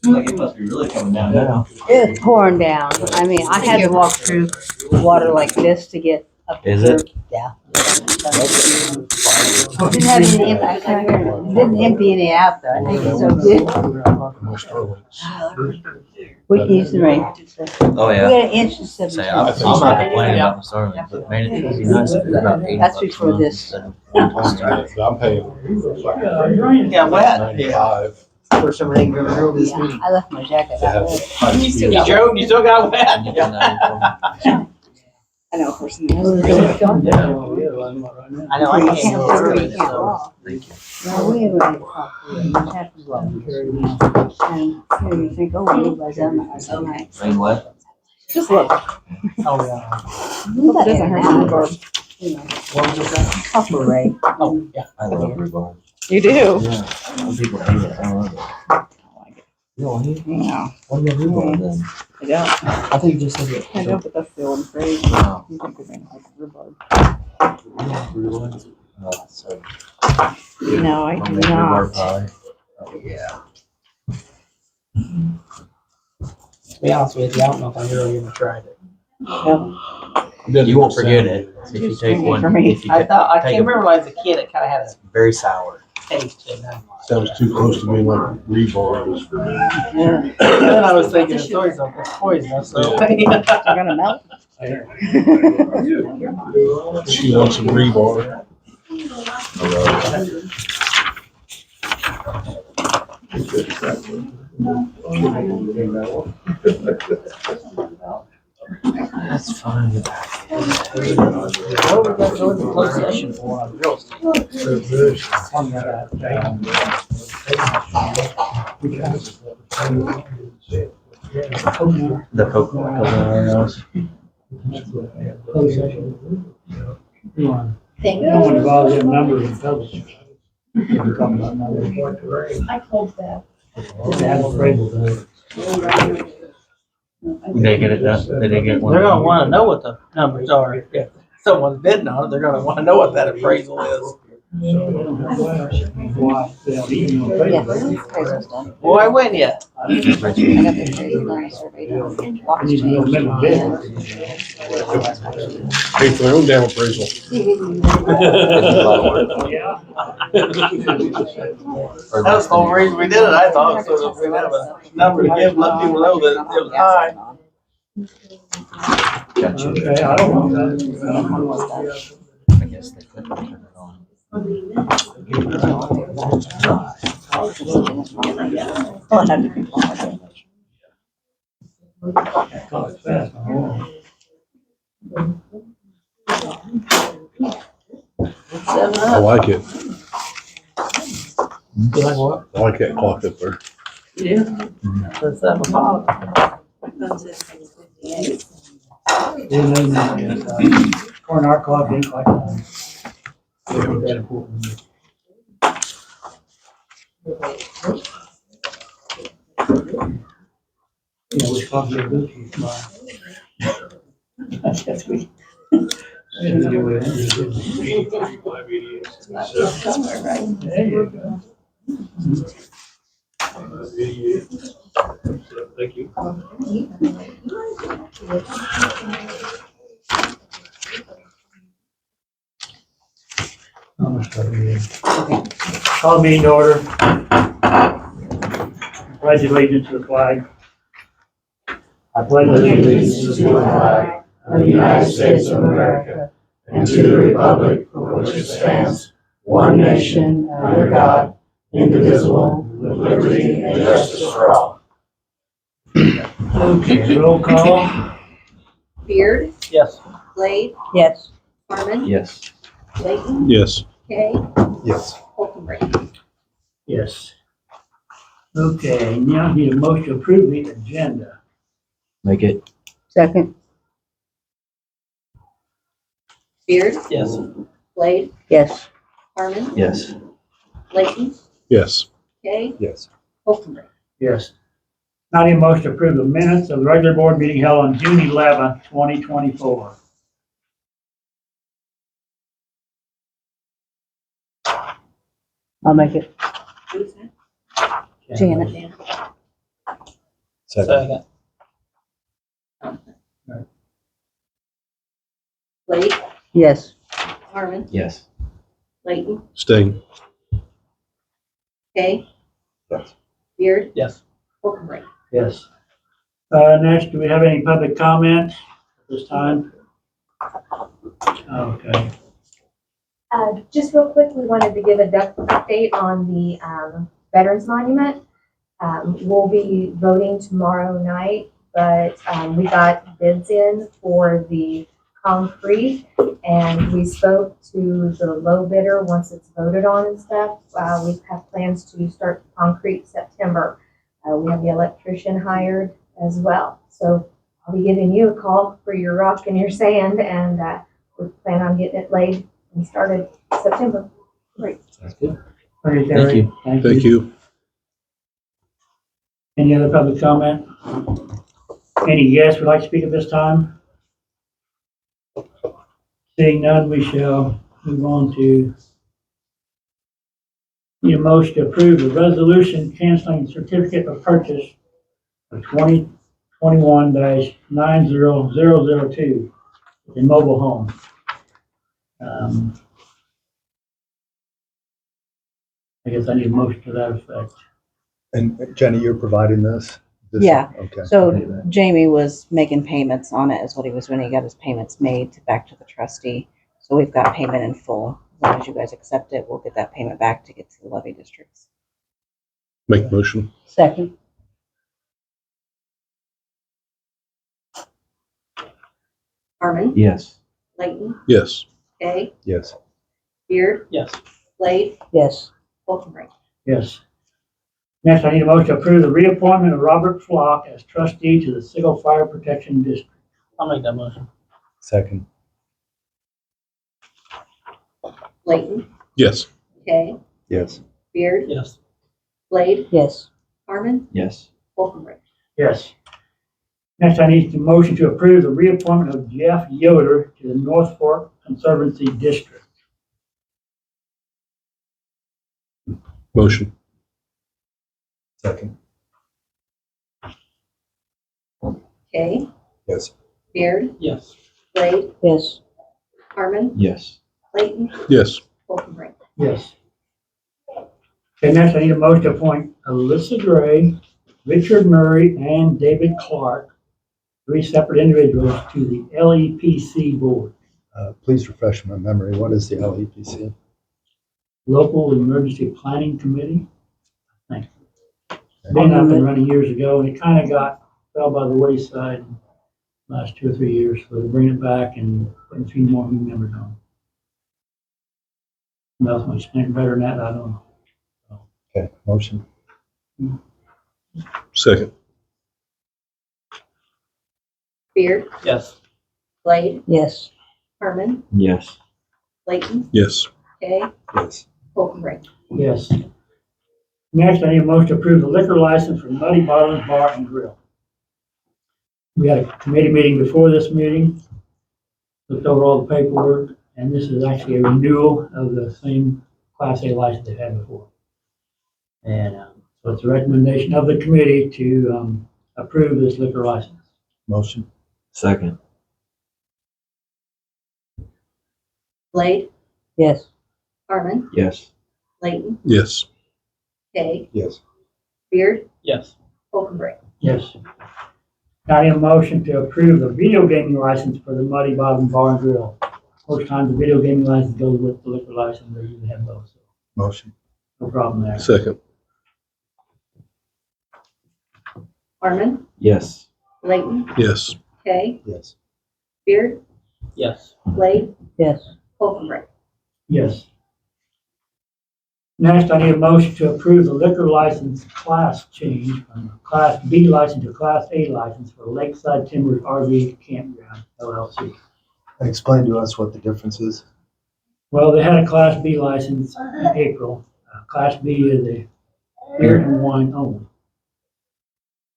It must be really coming down now. It's pouring down. I mean, I had to walk through water like this to get up. Is it? Yeah. Didn't have any impact. Didn't empty any out though. I think it's so good. We can use the rain. Oh, We yeah. got an inch and Say, 7. I'm not complaining about the Starlink, but man, it'd be nice if it was about 80 That's bucks a before month this. instead of I'm paying. Yeah, wet. $95. For somebody to go this Yeah, meeting. I left my jacket out there. You drove, you still got wet. $100. I know a person. I know, I can't go through it, so. Thank you. No, we haven't had coffee. You just have to go. And you think, oh, everybody's on that. So nice. Rain what? Just look. Oh, yeah. That doesn't hurt my barb. You know, What was that? copper ray. Oh, yeah. I love rhubarb. You do? Yeah. Some people hate it. I love it. You don't hate it? Yeah. What about rhubarb then? I don't. I think you just said it. I don't, but that's the old phrase. No. You think we're gonna have rhubarb? No, so. No, I do Homemade rhubarb not. pie. Oh, yeah. To be honest with you, I don't know if I'm really gonna try it. You won't forget it if you take one. For me. If you I thought, I take can't remember when I was a kid, it kinda had It's very sour. a taste to it. Sounds too close to being like rebar is for me. Yeah. And then I was thinking it's always poisonous, so. They're gonna melt. She wants some rebar. That's fine. What are we gonna go into closed session for on real estate? On The coconut. Thank No one involved in numbers and public. We're talking about numbers. I told that. They have appraisal done. They get it done. They didn't get one. They're gonna wanna know what the numbers are. If someone's bidding on it, they're gonna wanna know what that appraisal is. Why? They don't even know Yeah, appraisal. appraisal's done. Boy, when yet? I got the appraisal done, survey done, box They need to know change. minimum bid. Pay for their own damn appraisal. Yeah. That was the whole reason we did it, I thought, so that we'd have a number to give, let people know that it was high. Gotcha. Okay, I don't know that. I guess they couldn't turn it on. Oh, I had to be quiet. Oh, it's fast. Oh. I like it. You like what? I like that clock up there. Yeah. That's 7 o'clock. Corn our clock ain't like that. Yeah, which clock they go to? Yes, we. Should do it. There you go. Thank you. Call meeting to order. Pledge allegiance to the flag. I pledge allegiance to the flag of the United States of America and to the republic for which it stands, one nation, under God, indivisible, with liberty and justice for all. Okay, roll call. Beard, Yes. Blade, Yes. Harmon, Yes. Layton, Yes. Kay, Yes. Holcomb. Yes. Okay, now I need a motion to approve the agenda. Make it. Second. Beard, Yes. Blade, Yes. Harmon, Yes. Layton, Yes. Kay, Yes. Holcomb. Yes. Now I need a motion to approve the minutes of the regular board meeting held on June 11th, 2024. I'll make it. Who's that? Janet. Janet. Second. Blade, Yes. Harmon, Yes. Layton, Staying. Kay, Yes. Beard, Yes. Wolfenbrick. Yes. Next, do we have any public comment at this time? Okay. Just real quick, we wanted to give a update on the Veterans Monument. We'll be voting tomorrow night, but we got bids in for the concrete, and we spoke to the low bidder once it's voted on and stuff. We have plans to start concrete September. We have the electrician hired as well. So I'll be giving you a call for your rock and your sand, and we plan on getting it laid and started September. That's good. Okay, Thank Terry. you. Thank you. Any other public comment? Any guests would like to speak at this time? Seeing none, we shall move on to need a motion to approve the resolution canceling certificate of purchase of 2021-90002, the mobile home. I guess I need a motion to that effect. And Jenny, you're providing this? Yeah. Okay. So Jamie was making payments on it is what he was doing. He got his payments made back to the trustee. So we've got payment in full. As long as you guys accept it, we'll get that payment back to get to the levy districts. Make motion. Second. Harmon, Yes. Layton, Yes. Kay, Yes. Beard, Yes. Blade, Yes. Wolfenbrick. Yes. Next, I need a motion to approve the reappointment of Robert Flock as trustee to the Signal Fire Protection District. I'll make that motion. Second. Layton, Yes. Kay, Yes. Beard, Yes. Blade, Yes. Harmon, Yes. Wolfenbrick. Yes. Next, I need a motion to approve the reappointment of Jeff Yoder to the North Fork Conservancy District. Motion. Second. Kay, Yes. Beard, Yes. Blade, Yes. Harmon, Yes. Layton, Yes. Wolfenbrick. Yes. Okay, next I need a motion to appoint Alyssa Gray, Richard Murray, and David Clark, 3 separate individuals, to the LEPC board, Please refresh my memory. What is the LEPC? Local Emergency Planning Committee. Thanks. Been up and running years ago, and it kind of fell by the wayside in the last 2 or 3 years, so they're bringing it back and putting 3 more new members on. Nothing much better than that, I don't know. Okay, motion. Second. Beard, Yes. Blade, Yes. Harmon, Yes. Layton, Yes. Kay, Yes. Wolfenbrick. Yes. Next, I need a motion to approve the liquor license for Muddy Bottoms Bar and Grill. We had a committee meeting before this meeting, looked over all the paperwork, and this is actually a renewal of the same Class A license they had before. And so it's a recommendation of the committee to approve this liquor license. Motion. Second. Blade, Yes. Harmon, Yes. Layton, Yes. Kay, Yes. Beard, Yes. Wolfenbrick. Yes. Now I need a motion to approve the video gaming license for the Muddy Bottom Bar and Grill. Most times the video gaming license goes with the liquor license, they usually have both, so Motion. no problem there. Second. Harmon, Yes. Layton, Yes. Kay, Yes. Beard, Yes. Blade, Yes. Wolfenbrick. Yes. Next, I need a motion to approve the liquor license class change from a Class B license to a Class A license for Lakeside Timbers RV Campground LLC. Explain to us what the difference is. Well, they had a Class B license in April. Class B is a beer and wine only.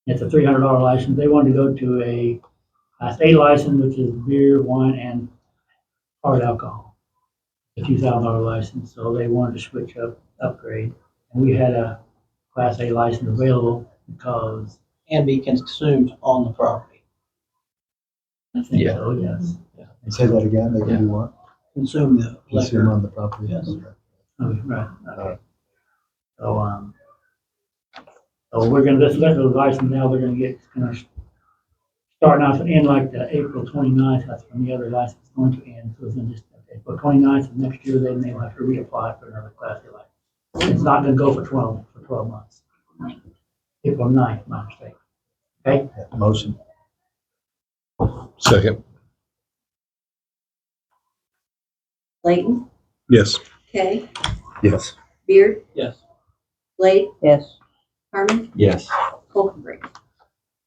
It's a $300 license. They wanted to go to a Class A license, which is beer, wine, and hard alcohol. a $2,000 license, so they wanted to upgrade. And we had a Class A license available because, And be consumed on the property. I think Yeah. so, yes. Say that again, they can do what? Consume the Consume liquor. on the property? Yes. Okay. Oh, right, okay. So we're gonna, this liquor license now, they're gonna start out to end like the April 29th. That's when the other license is going to end, so it's in just April 29th of next year, then they'll have to reapply for another Class A license. It's not gonna go for 12 months. April 9th, my mistake. Okay, Yeah, motion. Second. Layton, Yes. Kay, Yes. Beard, Yes. Blade, Yes. Harmon, Yes. Colton.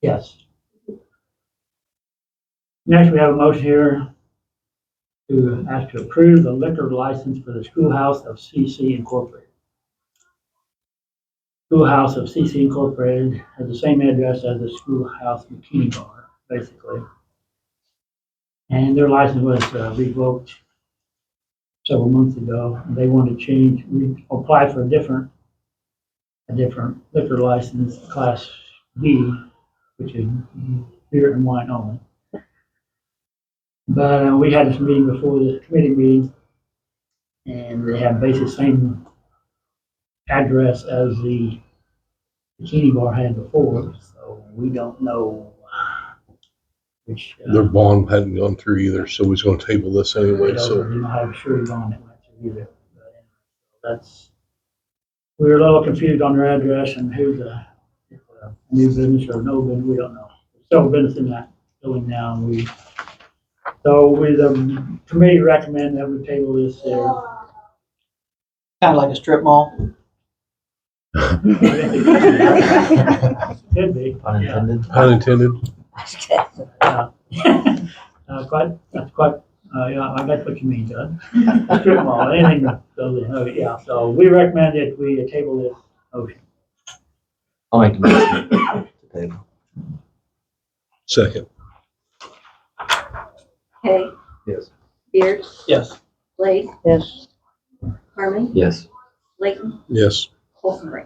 yes. Next, we have a motion here to ask to approve the liquor license for the Schoolhouse of CC Incorporated. Schoolhouse of CC Incorporated has the same address as the Schoolhouse Bikini Bar, basically. And their license was revoked several months ago. They want to apply for a different liquor license, Class B, which is beer and wine only. But we had this meeting before the committee meeting, and they have basically the same address as the bikini bar had before, so we don't know which. Their bond hadn't gone through either, so we was gonna table this anyway, We so. don't have sure on it went through either. But anyway, that's, we were a little confused on their address and who's a new business or no business, we don't know. There's several business in that building now, and the committee recommend that we table this there. Kind of like a strip mall. Could be. Unintended. Pun intended. Yeah, I got what you mean, Judd. Strip mall, anything that goes in, okay, yeah, so we recommend that we table this motion. I'll make a motion to table. Second. Kay, Yes. Beard, Yes. Blade, Yes. Harmon, Yes. Layton, Yes. Colton.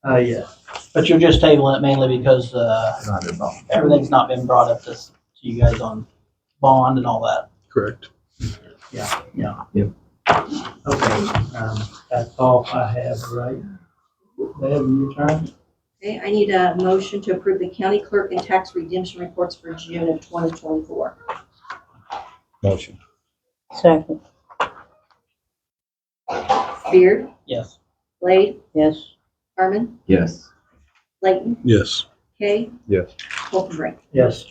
Yeah, But you're just tabling it mainly because Not at all. everything's not been brought up to you guys on bond and all that. Correct. yeah. Yep. Okay, that's all I have, right? Bev, your turn? Okay, I need a motion to approve the county clerk and tax redemption reports for June of 2024. Motion. Second. Beard, Yes. Blade, Yes. Harmon, Yes. Layton, Yes. Kay, Yes. Colton. Yes.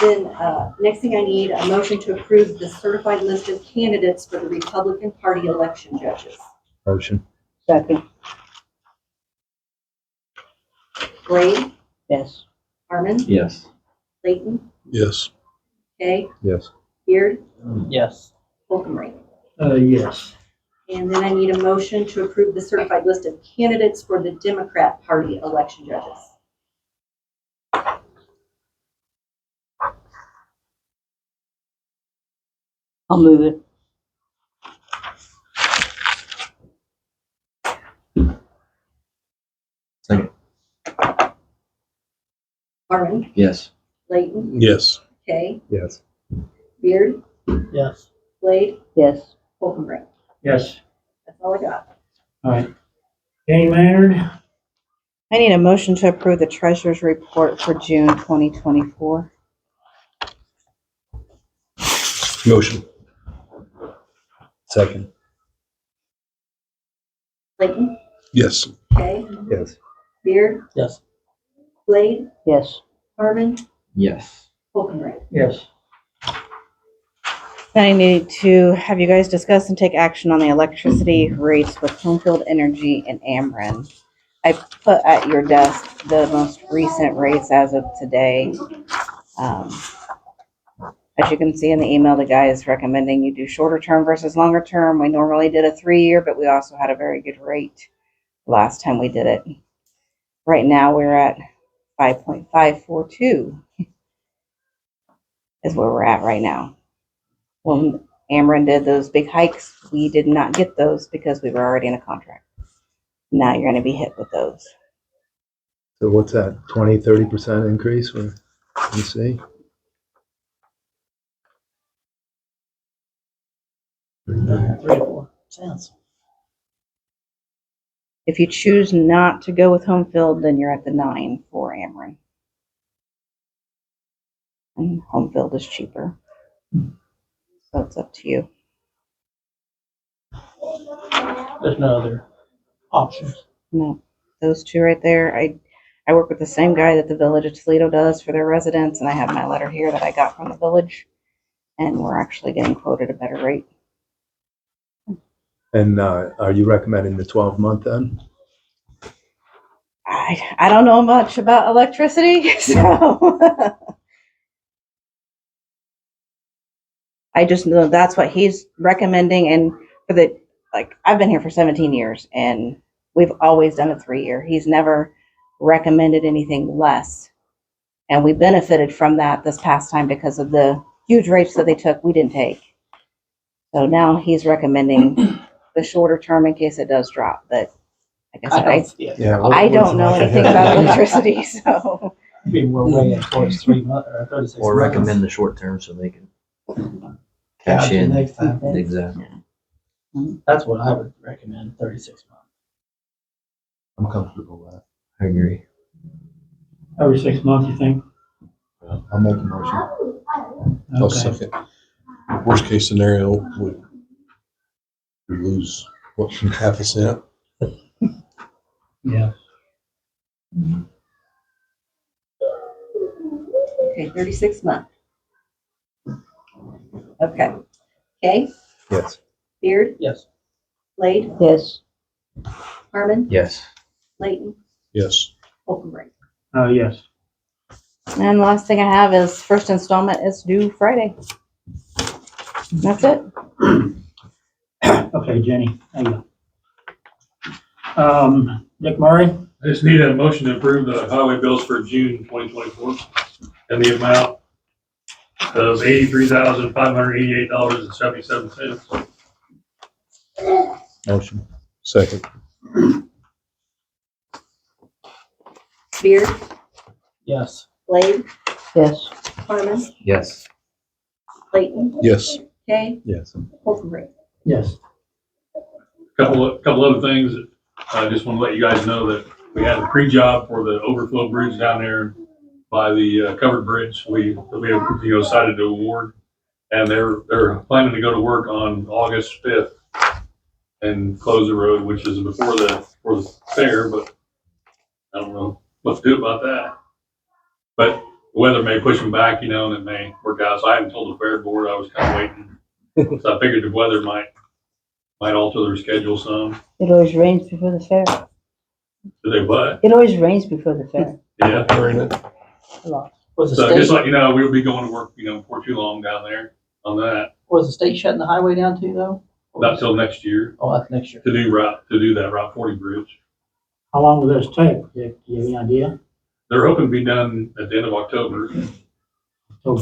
Then, next thing I need, a motion to approve the certified list of candidates for the Republican Party election judges. Motion. Second. Blade, Yes. Harmon, Yes. Layton, Yes. Kay, Yes. Beard, Yes. Colton. Yes. And then I need a motion to approve the certified list of candidates for the Democrat Party election judges. I'll move it. Second. Harmon, Yes. Layton, Yes. Kay, Yes. Beard, Yes. Blade, Yes. Colton. Yes. That's all I got. All right. Jane Maynard? I need a motion to approve the treasurer's report for June 2024. Motion. Second. Layton, Yes. Kay, Yes. Beard, Yes. Blade, Yes. Harmon, Yes. Colton. Yes. I need to have you guys discuss and take action on the electricity rates with Homefield Energy and Ameren. I put at your desk the most recent rates as of today. As you can see in the email, the guy is recommending you do shorter term versus longer term. We normally did a 3-year, but we also had a very good rate last time we did it. Right now, we're at 5.542 is where we're at right now. Well, Ameren did those big hikes. We did not get those because we were already in a contract. Now you're gonna be hit with those. So what's that, 20-30% increase for MC? Sounds. If you choose not to go with home field, then you're at the 9 for Ameren. And home field is cheaper. So it's up to you. There's no other options. No, those two right there. I work with the same guy that the Village of Toledo does for their residents, and I have my letter here that I got from the village, and we're actually getting quoted a better rate. And are you recommending the 12-month then? I don't know much about electricity, so I just know that's what he's recommending. And for the, like, I've been here for 17 years and we've always done a 3-year. He's never recommended anything less. And we benefited from that this past time because of the huge rates that they took, we didn't take. So now he's recommending the shorter term in case it does drop. But like I said, Yeah. I don't know anything about electricity, so. We're way towards 3 months or 36 Or months. recommend the short term so they can cash in. Next time. Exactly. That's what I would recommend, 36 months. I'm comfortable with that. I agree. Every 6 months, you think? I'll make a motion. I'll Okay. second. Worst case scenario, we lose, what, half a cent? Yeah. Okay, 36 months. Okay. Okay, Yes. Beard, Yes. Blade, Yes. Harmon, Yes. Layton, Yes. Holcomb. Yes. And the last thing I have is first installment is due Friday. That's it. Okay, Jenny, there you go. Dick Murray, I just need a motion to approve the highway bills for June 2024 and the amount of $83,588.77. Motion. Second. Beard, Yes. Blade, Yes. Harmon, Yes. Layton, Yes. Kay, Yes. Holcomb. yes. Couple other things. I just want to let you guys know that we had a pre-job for the overflow bridge down there by the covered bridge. We have, decided to award, and they're planning to go to work on August 5th and close the road, which is before the fair, but I don't know what to do about that. But the weather may push them back, and it may work out. So I haven't told the fair board. I was kind of waiting. So I figured the weather might alter their schedule some. It always rains before the fair. Do they what? It always rains before the fair. Yeah. A lot. Was the So just state, like, we'll be going to work, before too long down there on that. was the state shutting the highway down too, though? Not till next year Oh, that's next year. to do that Route 40 bridge. How long will this take? Dick, do you have any idea? They're hoping to be done at the end of October. So,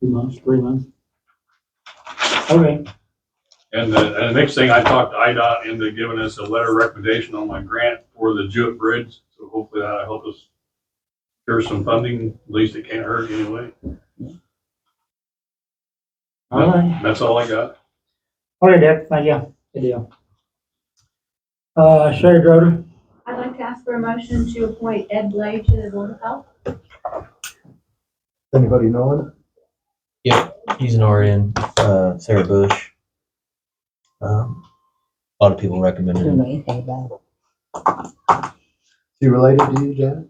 2 months, 3 months? Okay. And the next thing, I talked to IDOT into giving us a letter of recommendation on my grant for the Jewett Bridge. So hopefully that'll help us secure some funding. At least it can't hurt anyway. All right. That's all I got. Okay, Dick, thank you. Good deal. Sherry Droder, I'd like to ask for a motion to appoint Ed Blake to the Board of Health. Anybody know He's an RN, Sarah Bush. A lot of people I recommended don't him. know anything about it. Is he related to you, Janet?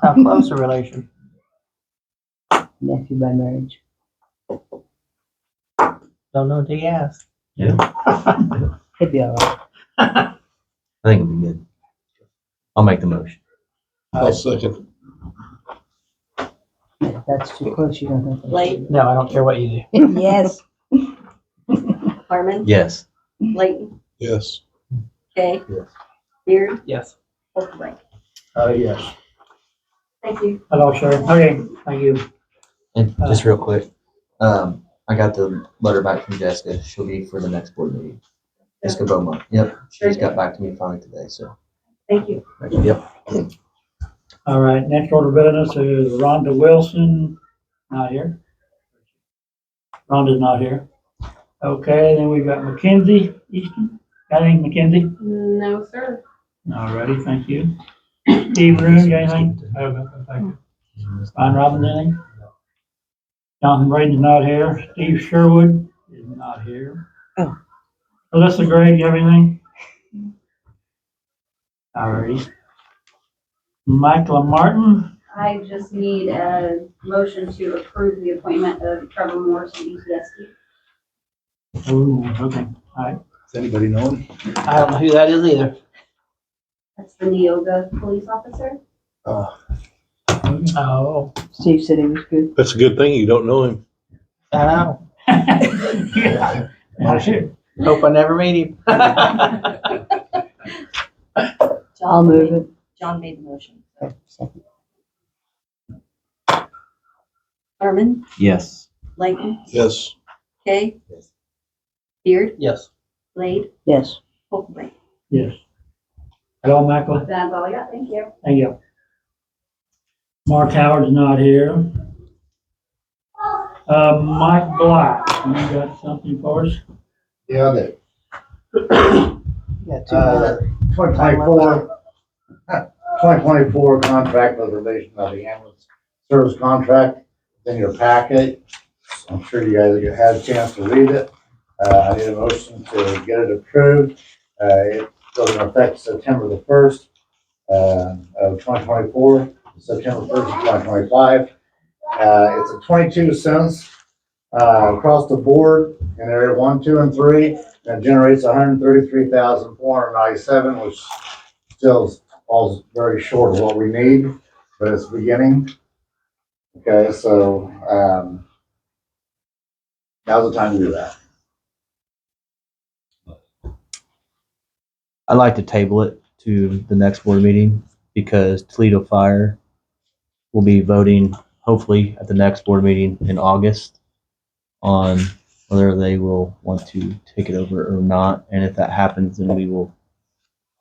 How close a relation? Nephew by marriage. Don't know until you ask. Yeah. He'd be all right. I think it'll be good. I'll make the motion. I'll second. If that's too close, you don't have to. Blade, No, I don't care what you do. Yes. Harmon, Yes. Layton, Yes. Kay, Yes. Beard, Yes. Holcomb. yes. Thank you. Hello, Sherry. Okay, thank you. And just real quick, I got the letter back from Jessica. She'll be for the next board meeting. Jessica Beaumont. Yep. She just got back to me finally today, so. Thank you. Yep. All right, next order of business is Rhonda Wilson, not here. Rhonda's not here. Okay, then we've got Mackenzie Easton. Got anything, Mackenzie? No, sir. All righty, thank you. Steve Roon, got anything? Okay, thank you. Ryan Robbins, anything? Jonathan Braden's not here. Steve Sherwood is not here. Oh. Alyssa Gray, you have anything? All righty. Michael Martin, I just need a motion to approve the appointment of Trevor Morris to ETSD. ooh, okay, all right. Does anybody know him? I don't know who that is either. That's the Neoga police officer. Oh, Oh. Steve said he was good. That's a good thing you don't know him. I know. Yeah. Well, shit. Hope I never meet him. I'll move it. John made the motion. Second. Thurman, Yes. Layton, Yes. Kay, Yes. Beard, Yes. Blade, Yes. Holcomb. Yes. Hello, Michael. That's all I got. Thank you. Thank you. Mark Howard's not here. Mike Black, you got something for us? yeah, that, Yeah, 2024 contract reservation of the ambulance service contract. It's in your packet. I'm sure you guys have had a chance to read it. I need a motion to get it approved. It goes into effect September the 1st of 2024, September 1st of 2025. It's a 22 cents across the board in area 1, 2, and 3. And it generates 133,497, which still falls very short of what we need, but it's beginning. Okay, so now's the time to do that. I'd like to table it to the next board meeting because Toledo Fire will be voting hopefully at the next board meeting in August on whether they will want to take it over or not. And if that happens, then we will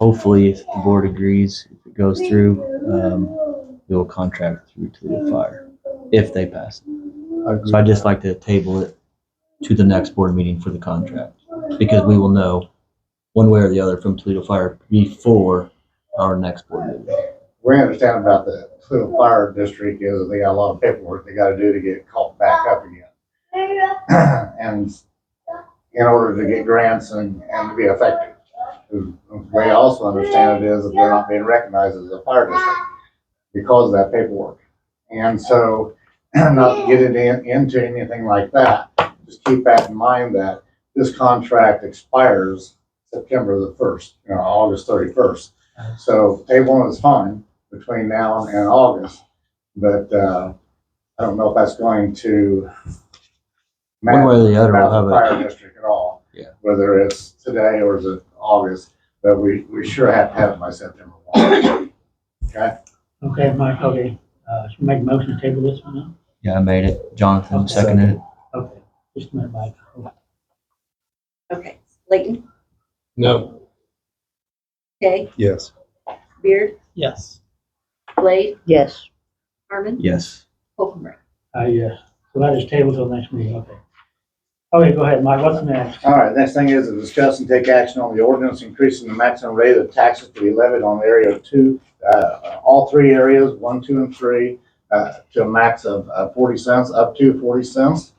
hopefully, if the board agrees, if it goes through, we will contract through Toledo Fire if they pass it. So I'd just like to table it to the next board meeting for the contract because we will know one way or the other from Toledo Fire before our next board meeting. We understand about the Toledo Fire District is they got a lot of paperwork they got to do to get called back up again. And in order to get grants and to be effective. The way I also understand it is that they're not being recognized as a fire district because of that paperwork. And so, not to get it into anything like that, just keep that in mind that this contract expires September the 1st, August 31st. So table is fine between now and August, but I don't know if that's going to One way or the other, we'll the have fire a, district at all. Yeah. Whether it's today or is it August, but we sure have to have it by September 1. Okay? Okay, Mike, okay. Should we make a motion to table this one now? yeah, I made it. Jonathan seconded it. Okay, just a minute, Mike. Okay, Layton, No. Kay, yes. Beard, Yes. Blade, Yes. Harmon, Yes. Holcomb. Yes. So that is tabled till next meeting, okay. Okay, go ahead, Mike, what's next? All right, next thing is to discuss and take action on the ordinance increasing the maximum rate of taxes to be levied on area 2, all 3 areas, 1, 2, and 3, to a max of 40 cents, up to 40 cents.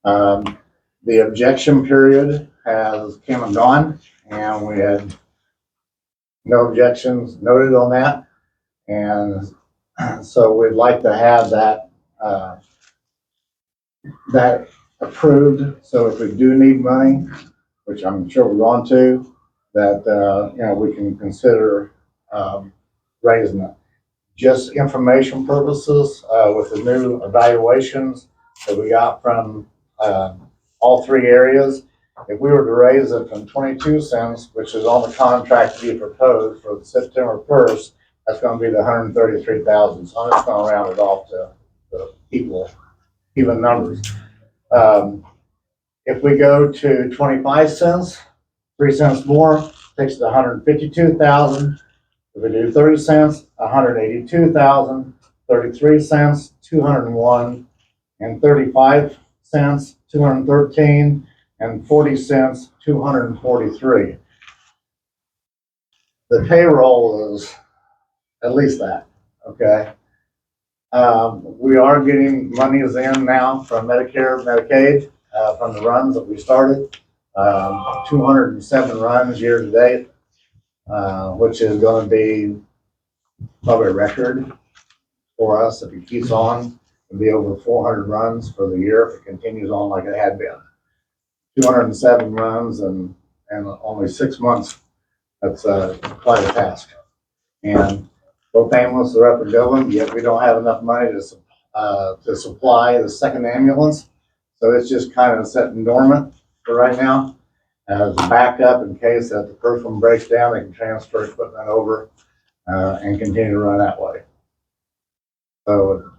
The objection period has come and gone, and we had no objections noted on that. And so we'd like to have that, that approved. So if we do need money, which I'm sure we're going to, that, we can consider, raising it. Just information purposes, with the new evaluations that we got from, all 3 areas, if we were to raise it from 22 cents, which is on the contract to be proposed for September 1st, that's going to be the 133,000. So I'm just going to round it off to equal. even numbers. If we go to 25 cents, 3 cents more, takes it to 152,000. If we do 30 cents, 182,000, 33 cents, 201, and 35 cents, 213, and 40 cents, 243. The payroll is at least that, okay? We are getting monies in now from Medicare, Medicaid, from the runs that we started. 207 runs year to date, which is going to be probably a record for us if it keeps on. It'll be over 400 runs for the year if it continues on like it had been. 207 runs and only 6 months. That's quite a task. And both ambulances are up and going, yet we don't have enough money to supply the second ambulance. So it's just kind of sitting dormant for right now as a backup in case that the first one breaks down, they can transfer equipment over and continue to run that way. So,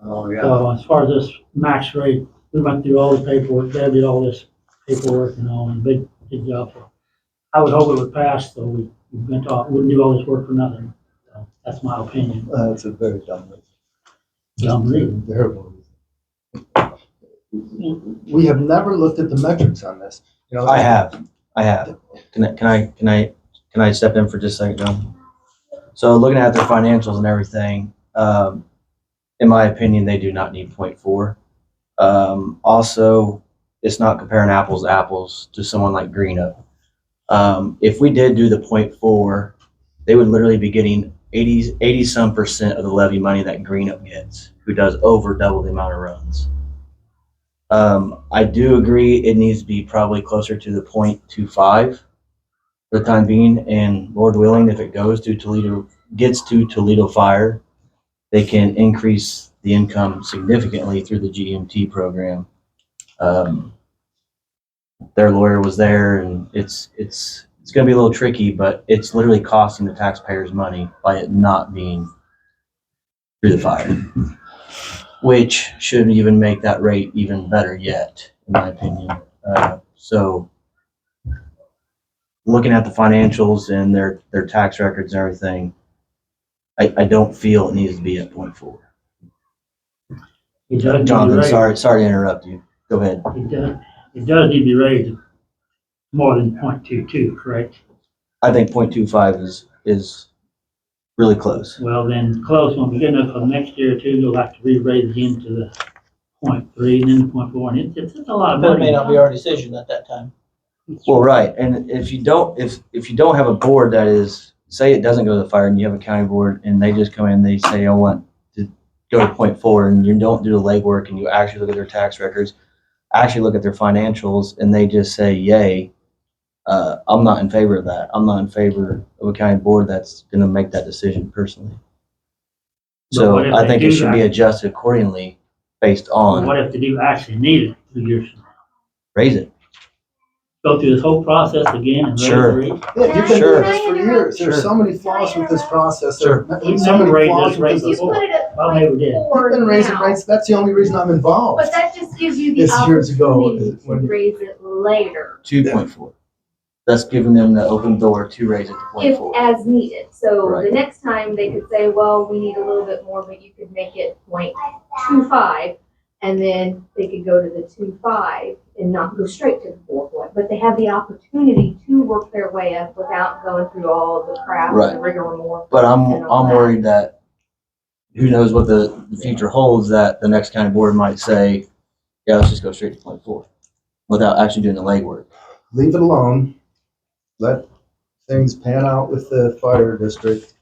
oh yeah. So as far as this max rate, we went through all the paperwork, Deb did all this paperwork and all, and big job. So I would hope it would pass, so we wouldn't do all this work for nothing. So that's my opinion. That's a very dumb reason. Dumb reason. Terrible reason. We have never looked at the metrics on this. You know, I have. Can I step in for just a second, John? So looking at their financials and everything, in my opinion, they do not need 0.4. Also, it's not comparing apples to apples to someone like Greenup. If we did do the 0.4, they would literally be getting 80 some percent of the levy money that Greenup gets, who does over double the amount of runs. I do agree it needs to be probably closer to the 0.25 for the time being, and Lord willing, if it gets to Toledo Fire, they can increase the income significantly through the GMT program. Their lawyer was there, and it's going to be a little tricky, but it's literally costing the taxpayers money by it not being through the fire, which should even make that rate even better yet, in my opinion. So looking at the financials and their tax records and everything, I don't feel it needs to be at 0.4. It does need to be Jonathan, raised. sorry to interrupt you. Go ahead. It does need to be raised more than 0.22, correct? I think 0.25 is really close. Well, then close, when we get enough for next year or two, you'll have to re-raise again to the 0.3 and then the 0.4, and it's a lot of That may money. not be our decision at that time. Well, right, and if you don't have a board that is, say it doesn't go to the fire, and you have a county board, and they just come in, and they say, I want to go to 0.4, and you don't do the legwork, and you actually look at their tax records, actually look at their financials, and they just say, yay, I'm not in favor of that. I'm not in favor of a county board that's going to make that decision personally. So what if I they think it do should be that? adjusted accordingly based on What if they do actually need it 2 years from now? raise it. Go through this whole process again and raise the Sure. rate? Yeah, you've been Sure. doing this for years. There's Sure. so many flaws with this process. Sure. We've So never many raised flaws this with rate this. before. Put it at Well, maybe we did. You've 0.4 been raising now. rates. That's the only reason I'm involved. But that just gives you the It's years ago, opportunity to when you- raise it later, 2.4. That's giving them the open door to raise it to if 0.4. as needed. So Right. the next time they could say, well, we need a little bit more, but you could make it 0.25, and then they could go to the 2.5 and not go straight to the 4 point. But they have the opportunity to work their way up without going through all of the crap Right. and the rigmarole. But I'm And all that. worried that who knows what the future holds, that the next county board might say, yeah, let's just go straight to 0.4 without actually doing the legwork. Leave it alone. Let things pan out with the fire district,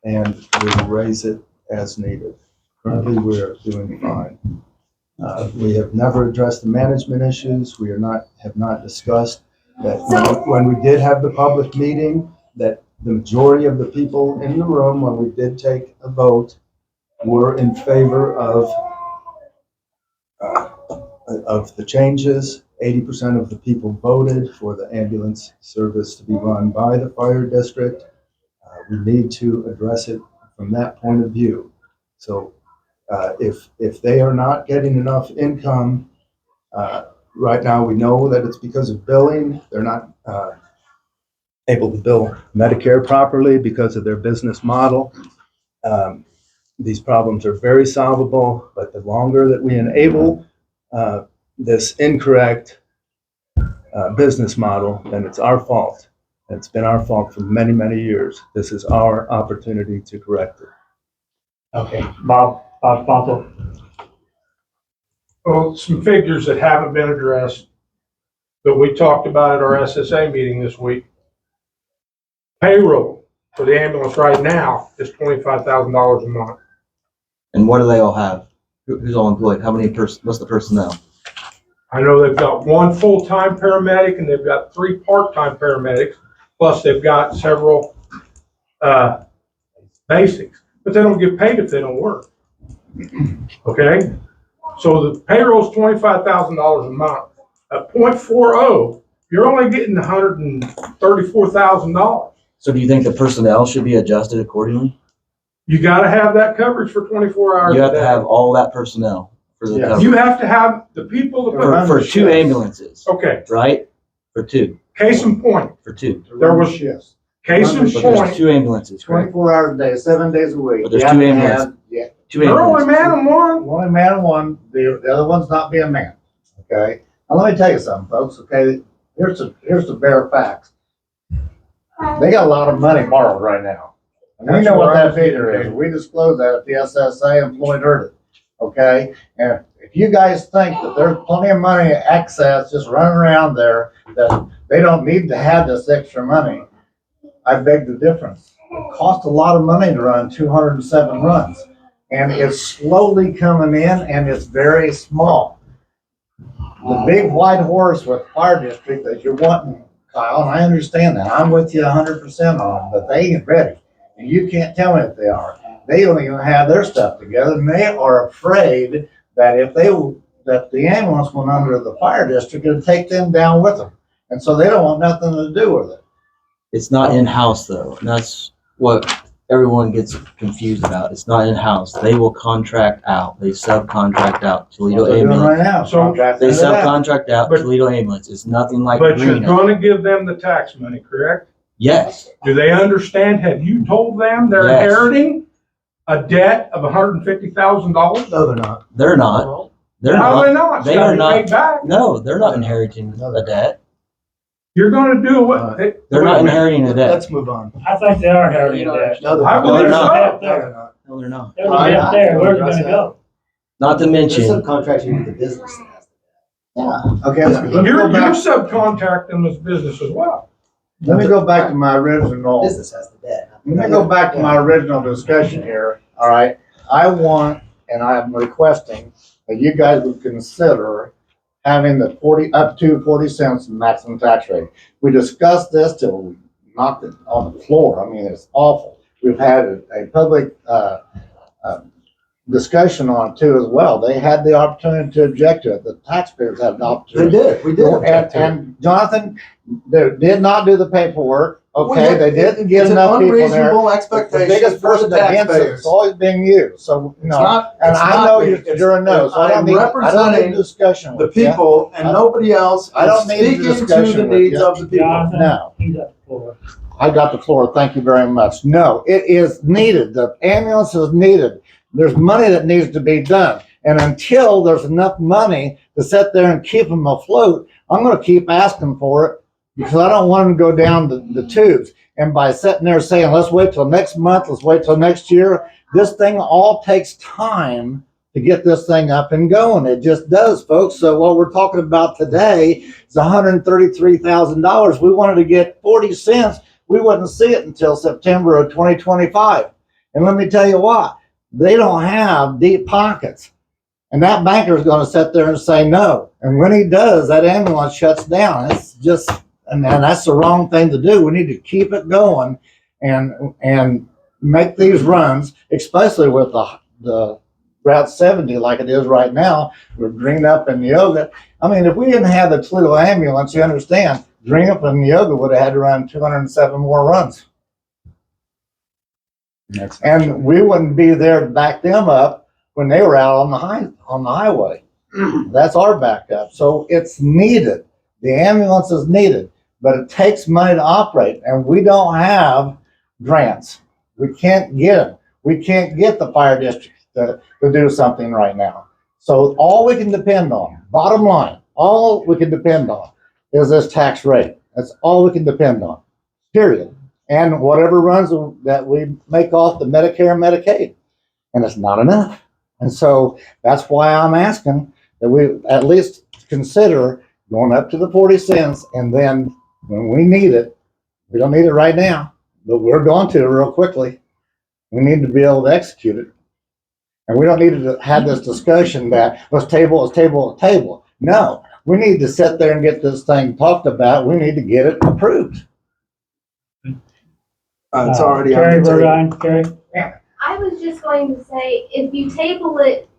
and we'll raise it as needed. Currently, we're doing fine. We have never addressed the management issues. We have not discussed that when we did have the public meeting, that the majority of the people in the room, when we did take a vote, were in favor of the changes. 80% of the people voted for the ambulance service to be run by the fire district. We need to address it from that point of view. So If they are not getting enough income, right now we know that it's because of billing. They're not able to bill Medicare properly because of their business model. These problems are very solvable, but the longer that we enable this incorrect business model, then it's our fault. It's been our fault for many, many years. This is our opportunity to correct it. Okay, Bob Sponson. Well, some figures that haven't been addressed that we talked about at our SSA meeting this week. Payroll for the ambulance right now is $25,000 a month. And what do they all have? Who's all employed? How many what's the personnel? I know they've got one full-time paramedic and they've got 3 part-time paramedics, plus they've got several basics, but they don't get paid if they don't work. Okay? So the payroll is $25,000 a month. At 0.40, you're only getting $134,000. So do you think the personnel should be adjusted accordingly? You gotta have that coverage for 24 hours You a have day. to have all that personnel for the Yes. coverage. You have to have the people that For 2 ambulances, okay, right? For 2, case in point, for 2. there was, Shifts. case in But there's point, 2 ambulances, correct? 24 hours a day, 7 days a week. But there's You have 2 to ambulances. have- Yeah. 2 they're only ambulances. man and one. Only man and one, the other one's not being manned, okay? Now, let me tell you something, folks, okay? Here's the bare facts. They got a lot of money borrowed right now. And we know what that figure is. We disclosed that at the SSA and Floyd heard it, okay? And if you guys think that there's plenty of money excess just running around there, that they don't need to have this extra money, I beg the difference. It costs a lot of money to run 207 runs. And it's slowly coming in and it's very small. The big white horse with fire district that you're wanting, Kyle, and I understand that. I'm with you 100% on it, but they ain't ready. And you can't tell me if they are. They don't even have their stuff together and they are afraid that if that the ambulance went under the fire district, it'd take them down with them. And so they don't want nothing to do with it. It's not in-house though. And that's what everyone gets confused about. It's not in-house. They will contract out. They subcontract out Toledo What they're doing Ambulance. right now, So, contracting They it out. subcontract out But- Toledo Ambulance. It's nothing like But you're Green. gonna give them the tax money, correct? Yes. Do they understand? Have you told them they're Yes. inheriting a debt of $150,000? No, they're not. They're not. They're How are they not. not? They Should are be not. paid back. No, they're not inheriting a debt. You're gonna do what? They're wait not a minute. inheriting a debt. Let's move on. I think they are inheriting that. No, I they're believe not. so. Up No, there. they're not. No, they're not. There's a debt there, where's it gonna go? Not to mention, subcontracting with the business. Yeah, okay, let me You're go back, subcontracting this business as well. let me go back to my original. Business has the debt. Let me go back to my original discussion here, all right? I want, and I'm requesting that you guys would consider having the up to 40 cents maximum tax rate. We discussed this till we knocked it on the floor. I mean, it's awful. We've had a public, discussion on it too as well. They had the opportunity to object to it. The taxpayers had an opportunity. We did object to it. And Jonathan, they did not do the paperwork, okay? Well, They didn't get It's an enough people there. unreasonable The expectation biggest for the person against it taxpayers. is always being you, so, you It's know, not, and it's I not know me. you're a no, so I don't I'm need a representing discussion the with you. people and nobody else I is don't need a speaking to discussion the with needs you. of the people. Jonathan, No. he's up for it. I got the floor, thank you very much. No, it is needed, the ambulance is needed. There's money that needs to be done, and until there's enough money to sit there and keep them afloat, I'm gonna keep asking for it, because I don't want them to go down the tubes. And by sitting there saying, let's wait till next month, let's wait till next year, this thing all takes time to get this thing up and going. It just does, folks. So what we're talking about today is $133,000. We wanted to get 40 cents. We wouldn't see it until September of 2025. And let me tell you what, they don't have deep pockets. And that banker is going to sit there and say no. And when he does, that ambulance shuts down. It's just, and that's the wrong thing to do. We need to keep it going and make these runs, especially with the Route 70 like it is right now with Greenup and Neoga. I mean, if we didn't have the Toledo ambulance, you understand, Greenup and Neoga would have had to run 207 more runs. And we wouldn't be there to back them up when they were out on the highway. That's our backup. So it's needed. The ambulance is needed, but it takes money to operate, and we don't have grants. We can't get them. We can't get the fire district to do something right now. So all we can depend on, bottom line, all we can depend on is this tax rate. That's all we can depend on, period. And whatever runs that we make off the Medicare and Medicaid. And it's not enough. And so that's why I'm asking that we at least consider going up to the 40 cents. And then when we need it, we don't need it right now, but we're going to real quickly. We need to be able to execute it. And we don't need to have this discussion that let's table. No, we need to sit there and get this thing talked about. We need to get it approved. It's already Carrie, on the vote table. aye. Carrie? I was just going to say, if you table it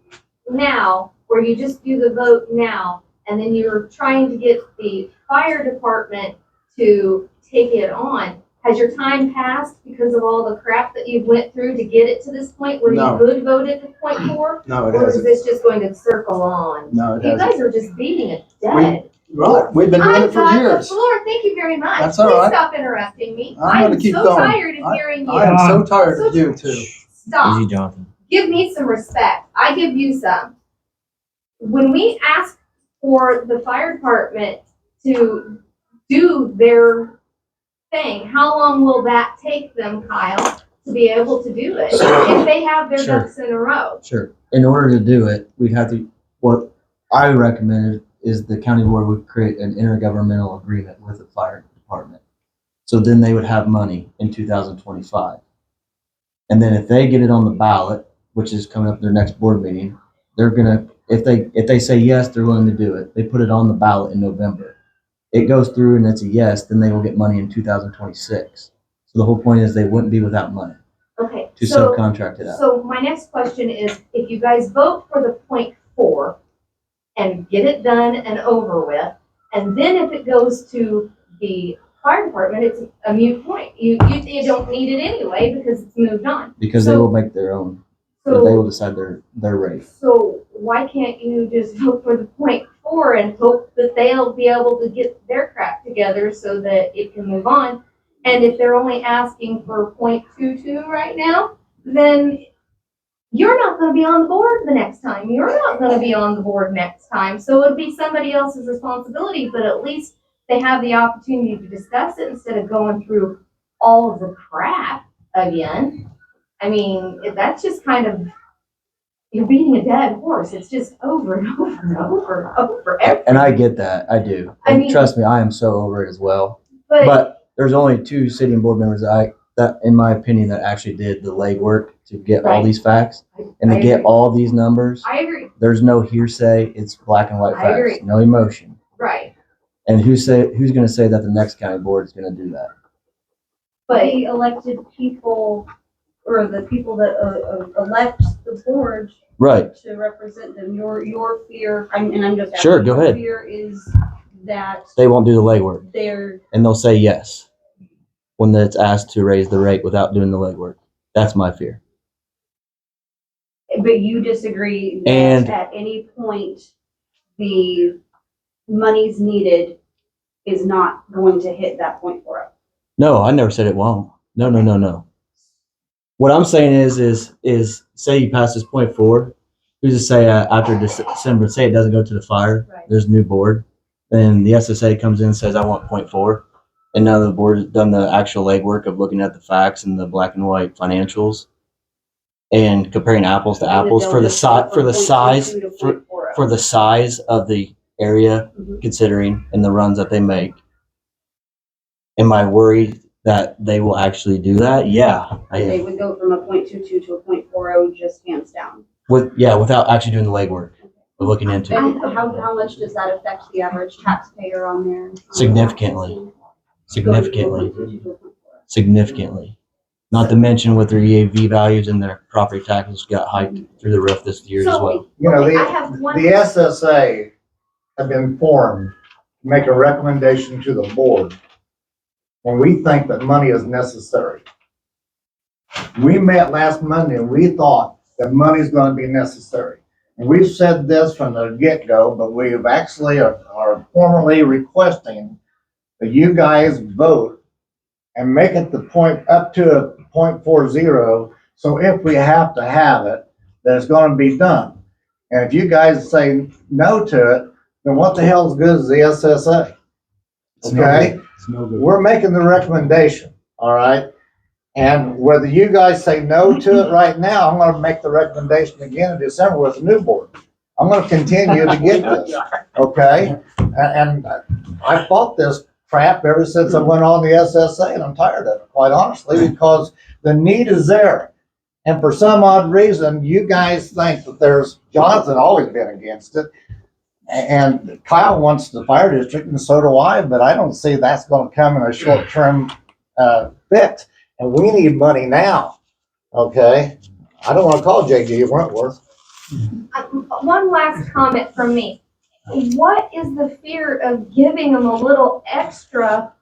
now, or you just do the vote now, and then you're trying to get the fire department to take it on, has your time passed because of all the crap that you went through to get it to this point where No. you could vote it to .4? No, it Or is hasn't. this just going to circle on? No, it You hasn't. guys are just beating it dead. Well, we've been doing I it for got the years. floor, thank you very much. That's all Please right. stop interrupting me. I'm gonna keep so going. tired of hearing I you. am so tired of you too. Stop. Easy, Jonathan. Give me some respect. I give you some. When we ask for the fire department to do their thing, how long will that take them, Kyle, to be able to do it? If they have their Sure. ducks in a row? Sure. In order to do it, we'd have to, what I recommended is the county board would create an intergovernmental agreement with the fire department. So then they would have money in 2025. And then if they get it on the ballot, which is coming up their next board meeting, they're gonna, if they say yes, they're willing to do it. They put it on the ballot in November. It goes through and it's a yes, then they will get money in 2026. So the whole point is they wouldn't be without money Okay, to so, subcontract it out. so my next question is, if you guys vote for the .4 and get it done and over with, and then if it goes to the fire department, it's a moot point. You don't need it anyway because it's moved on. Because they will make their own, they will So, decide their rate. so why can't you just vote for the .4 and hope that they'll be able to get their crap together so that it can move on? And if they're only asking for .22 right now, then you're not gonna be on the board the next time. You're not gonna be on the board next time. So it'd be somebody else's responsibility, but at least they have the opportunity to discuss it instead of going through all of the crap again. I mean, that's just kind of, you're beating a dead horse. It's just over and over and over and over. And I get that, I do. I And mean- trust me, I am so over it as well. But But there's only 2 sitting board members that, in my opinion, that actually did the legwork to get all Right. these facts and to I get agree. all these numbers. I agree, There's no hearsay. It's black and white I facts, agree. no emotion. right. And who's going to say that the next county board is going to do that? But The elected people, or the people that elect the board Right. to represent them, your fear, and I'm just asking. Sure, go your ahead. Fear is that They won't do the legwork, they're, and they'll say yes when it's asked to raise the rate without doing the legwork. That's my fear. but you disagree that And- at any point, the monies needed is not going to hit that .4. No, I never said it won't. No. What I'm saying is say you pass this .4, who's to say after December, say it doesn't go to the fire, Right. there's a new board, then the SSA comes in and says, I want .4, and now the board has done the actual legwork of looking at the facts and the black and white financials and comparing apples to apples for the size, for the size, for the size of the area, Mhm. considering and the runs that they make. Am I worried that they will actually do that? Yeah, I They am. would go from a .22 to a .40 just hands down. Without actually doing the legwork of looking into it. And how much does that affect the average taxpayer on there? Significantly. Significantly. Going from a .22 to a .40. Significantly. Not to mention with their EAV values and their property taxes got hiked through the roof this year as So- well. You know, okay, I have one. the SSA have been formed to make a recommendation to the board when we think that money is necessary. We met last Monday and we thought that money's gonna be necessary. And we've said this from the get-go, but we've actually are formally requesting that you guys vote and make it the point, up to a .40, so if we have to have it, that it's gonna be done. And if you guys say no to it, then what the hell's good is the SSA? Okay? It's no good. We're making the recommendation, all right? And whether you guys say no to it right now, I'm gonna make the recommendation again in December with the new board. I'm gonna continue to get this, okay? And I fought this crap ever since I went on the SSA, and I'm tired of it, quite honestly, because the need is there. And for some odd reason, you guys think that there's, Jonathan always been against it, and Kyle wants the fire district, and so do I, but I don't see that's gonna come in a short-term fix. And we need money now, okay? I don't wanna call JD Wentworth. One last comment from me. What is the fear of giving them a little extra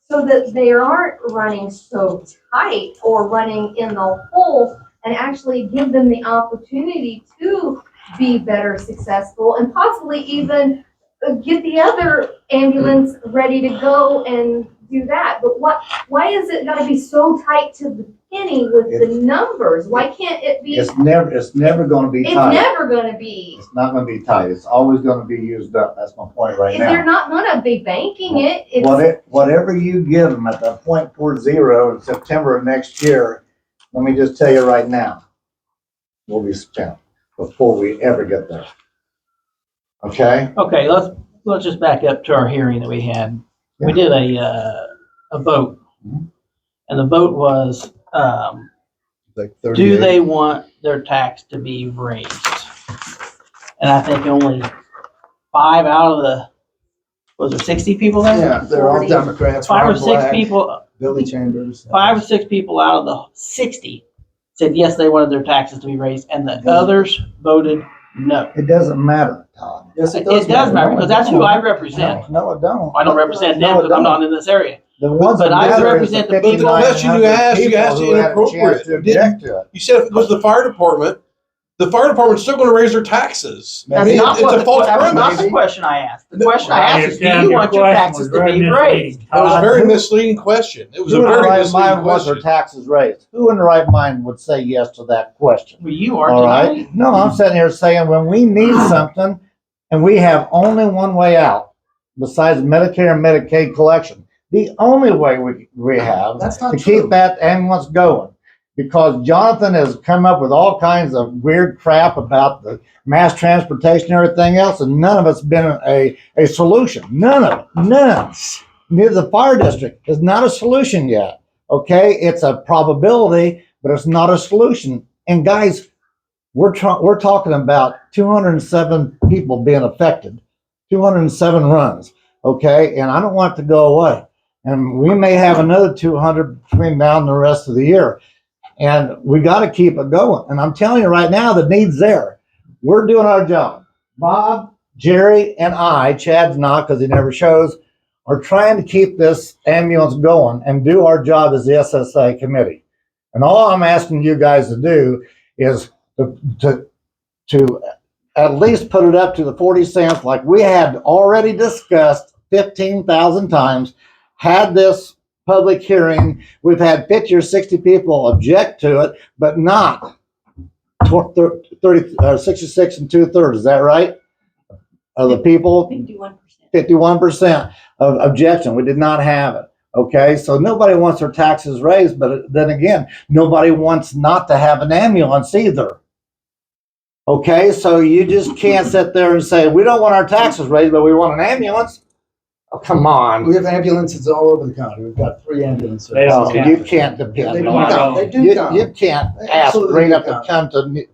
so that they aren't running so tight or running in the hole, and actually give them the opportunity to be better successful and possibly even get the other ambulance ready to go and do that? But why is it gotta be so tight to the penny with the numbers? Why can't it be? It's never gonna be It's tight. never gonna be. It's not gonna be tight. It's always gonna be used up. That's my point right If they're now. not gonna be banking it, it's. Whatever you give them at the .40 in September of next year, let me just tell you right now, will be spent before we ever get there. Okay? Okay, let's just back up to our hearing that we had. We did a vote, and the vote was, Like do 38. they want their tax to be raised? And I think only 5 out of the, was there 60 people there? Yeah, they're all Democrats. 5 or Ron 6 Black, people, Billy Chambers. 5 or 6 people out of the 60 said yes, they wanted their taxes to be raised, and the others voted no. It doesn't matter, Todd. Yes, It does matter, because that's who I represent. No, it don't. I don't represent them because I'm not in this area. The ones But that I matter is represent the the people. But the question you 5,900 asked, you people asked who had a chance inappropriate. to You didn't- object to it. You said if it was the fire department, the fire department's still gonna raise their taxes. I That's mean, not it's what a false that was not premise. the question I asked. The question I Right, asked is, do Sam, you your want your question taxes was to be very raised? misleading. It was a Todd, very who- misleading question. It was a Who in the very right misleading mind wants their question. taxes raised? Who in the right mind would say yes to that question? Well, you are All right? tonight. No, I'm sitting here saying when we need something and we have only one way out besides Medicare and Medicaid collection, the only way we have That's not to true. keep that ambulance going. Because Jonathan has come up with all kinds of weird crap about the mass transportation and everything else, and none of it's been a solution. None of it. None. Neither the fire district is not a solution yet. Okay? It's a probability, but it's not a solution. And guys, we're talking about 207 people being affected, 207 runs. Okay? And I don't want it to go away. And we may have another 200 between now and the rest of the year. And we got to keep it going. And I'm telling you right now, the need's there. We're doing our job. Bob, Jerry, and I, Chad's not because he never shows, are trying to keep this ambulance going and do our job as the SSA committee. And all I'm asking you guys to do is to at least put it up to the 40 cents like we had already discussed 15,000 times, had this public hearing. We've had 50 or 60 people object to it, but not 66 and 2/3. Is that right? Of the people, 51% of objection. We did not have it. Okay, so nobody wants their taxes raised, but then again, nobody wants not to have an ambulance either. Okay, so you just can't sit there and say, we don't want our taxes raised, but we want an ambulance. Oh, come on. We have ambulances all over the county. We've got 3 ambulances. They don't No, count. you can't depend They do on count. it. They do You count. can't They ask absolutely Rena do to come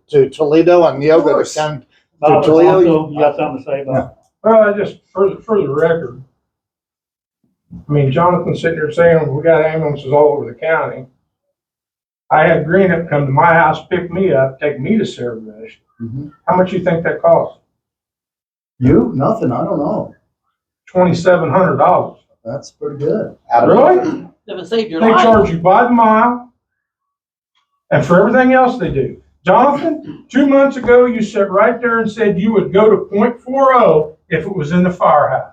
to Toledo and Yoga to course. come to Bob, Toledo. also, you got something to say about? Well, just for the record, I mean, Jonathan's sitting here saying we got ambulances all over the county. I had Greenup come to my house, pick me up, take me to Sarah Ridge. Mhm. How much you think that cost? You? Nothing. I don't know. $2,700. That's pretty good. Really? If it saved your They life. charge you by the mile and for everything else they do. Jonathan, 2 months ago, you sat right there and said you would go to .40 if it was in the firehouse.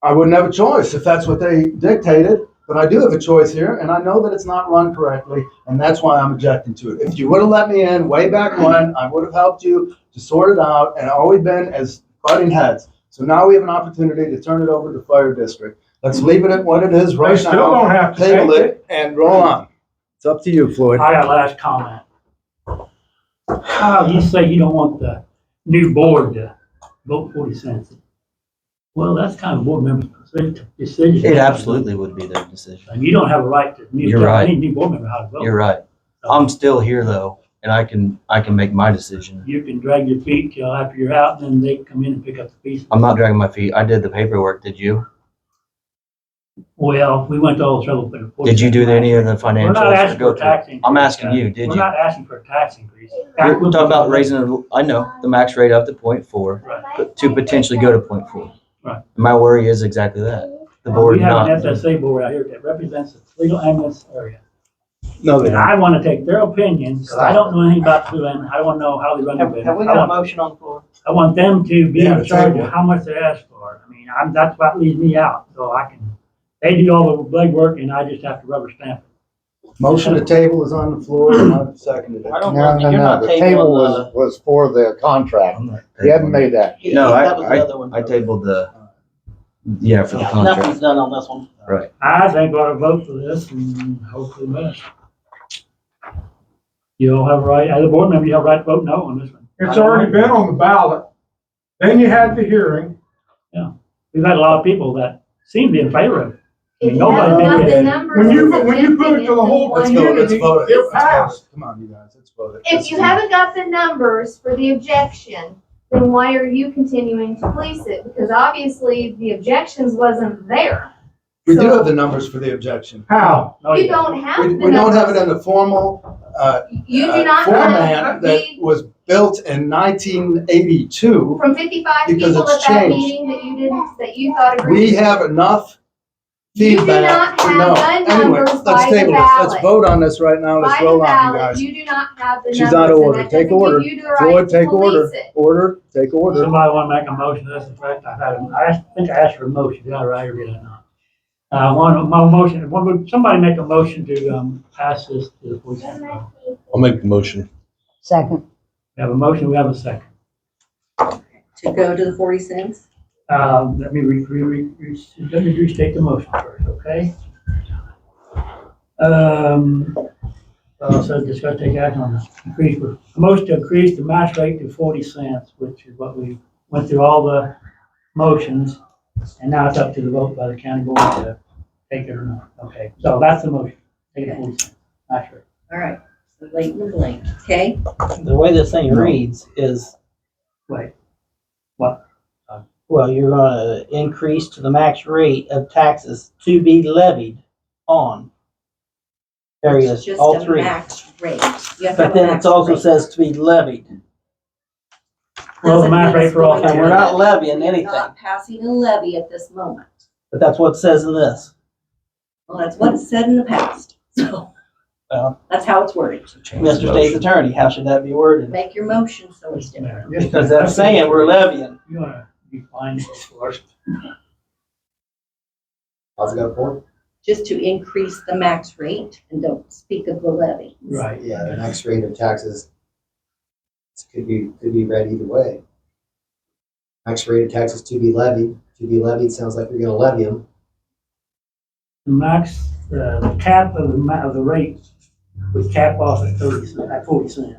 I wouldn't have a choice if that's what they dictated, but I do have a choice here, and I know that it's not run correctly, and that's why I'm objecting to it. If you would have let me in way back when, I would have helped you to sort it out and always been as butting heads. So now we have an opportunity to turn it over to the fire district. Let's leave it at what it is They right still now. don't have to Table take it it. and roll on. It's up to you, Floyd. I got a last comment. You say you don't want the new board to vote 40 cents. Well, that's kind of board member's decision. It absolutely would be their decision. And you don't have a right to You're tell right. any new board member how to vote. You're right. I'm still here though, and I can make my decision. You can drag your feet till after you're out, and then they come in and pick up the pieces. I'm not dragging my feet. I did the paperwork. Did you? Well, we went to all the trouble. But Did you do any of the We're financials? not asking Go for a tax through? increase. I'm asking you. Did We're you? not asking for a tax increase. You're talking about raising. I know the max rate up to .4, Right. but to potentially go to .4. Right. My worry is exactly that. The board We have an not. FSA board out here that represents the Toledo ambulance area. No, they And don't. I want to take their opinion, because I don't know anything about Toledo. I want to know how they run their business. Have we got a motion on the floor? I want them to be Yeah, in the charge table. of how much they ask for. I mean, that's what leaves me out, so I can, they do all the legwork and I just have to rubber stamp it. Motion to table is on the floor, and I've seconded it. I don't No, know, no, you're no, not the table tabling was for the contract. I'm not You haven't tabling. made that. No, that was the other one. I tabled the. Yeah, for the contract. Nothing's done on this one. Right. I think we ought to vote for this and hope for the best. You all have a right, as a board member, you have a right to vote no on this one. It's already been on the ballot. Then you had the hearing. We've had a lot of people that seem to be in favor of it. I If mean, you haven't nobody got the did. numbers. When you suggesting put it to the whole then Let's why- go, let's community, vote it. it Let's vote it. passed. Come on, you guys, let's vote it. If you haven't got the numbers for the objection, then why are you continuing to police it? Because obviously the objections wasn't there. We do have the numbers for the objection. How? No, You don't have the We don't have it numbers. in the formal, You do not format have that the, was built in 1982. from 55 because people it's at that changed. meeting that you didn't, that you thought agreed. We have enough You do feedback not to have know. the Anyway, numbers let's by the table this. Let's ballot. vote on this right now. Let's By the roll on, you ballot, guys. you do not have the numbers. She's out of and order. that Take doesn't order. give you the right Floyd, to take order. police it. Order, take order. Somebody want to make a motion to this effect? I think I asked for a motion. Did I right or did I not? Somebody make a motion to, pass this to the police. I'll make the motion. Second. We have a motion, we have a second. To go to the 40 cents? Let me restate the motion first, okay? So discuss take action on this. A motion to increase the match rate to 40 cents, which is what we went through all the motions. And now it's up to the vote by the county board to take it or not. Okay, so that's the motion. Take it 40 cents, match rate. All right, so late in the blank, okay? The way this thing reads is, Wait, what? well, you're gonna increase to the max rate of taxes to be levied on areas, Just all a three. max rate. You have to But have a then max it also rate. says to be levied, Well, the Doesn't max mean rate it's for all going to and we're be not levied. levying You're anything. Not passing a levy at this moment. But that's what it says in this. Well, that's what it said in the past, so Well, that's how it's worded. Mr. State's Attorney, how should that be worded? Make your motion so it's different. Because that's saying we're levying. You wanna define this for us? How's it going for? Just to increase the max rate and don't speak of the levy. Right. Yeah, the next rate of taxes could be read either way. Next rate of taxes to be levied sounds like you're gonna levy them. The max, the cap of the rate would cap off at 40 cents.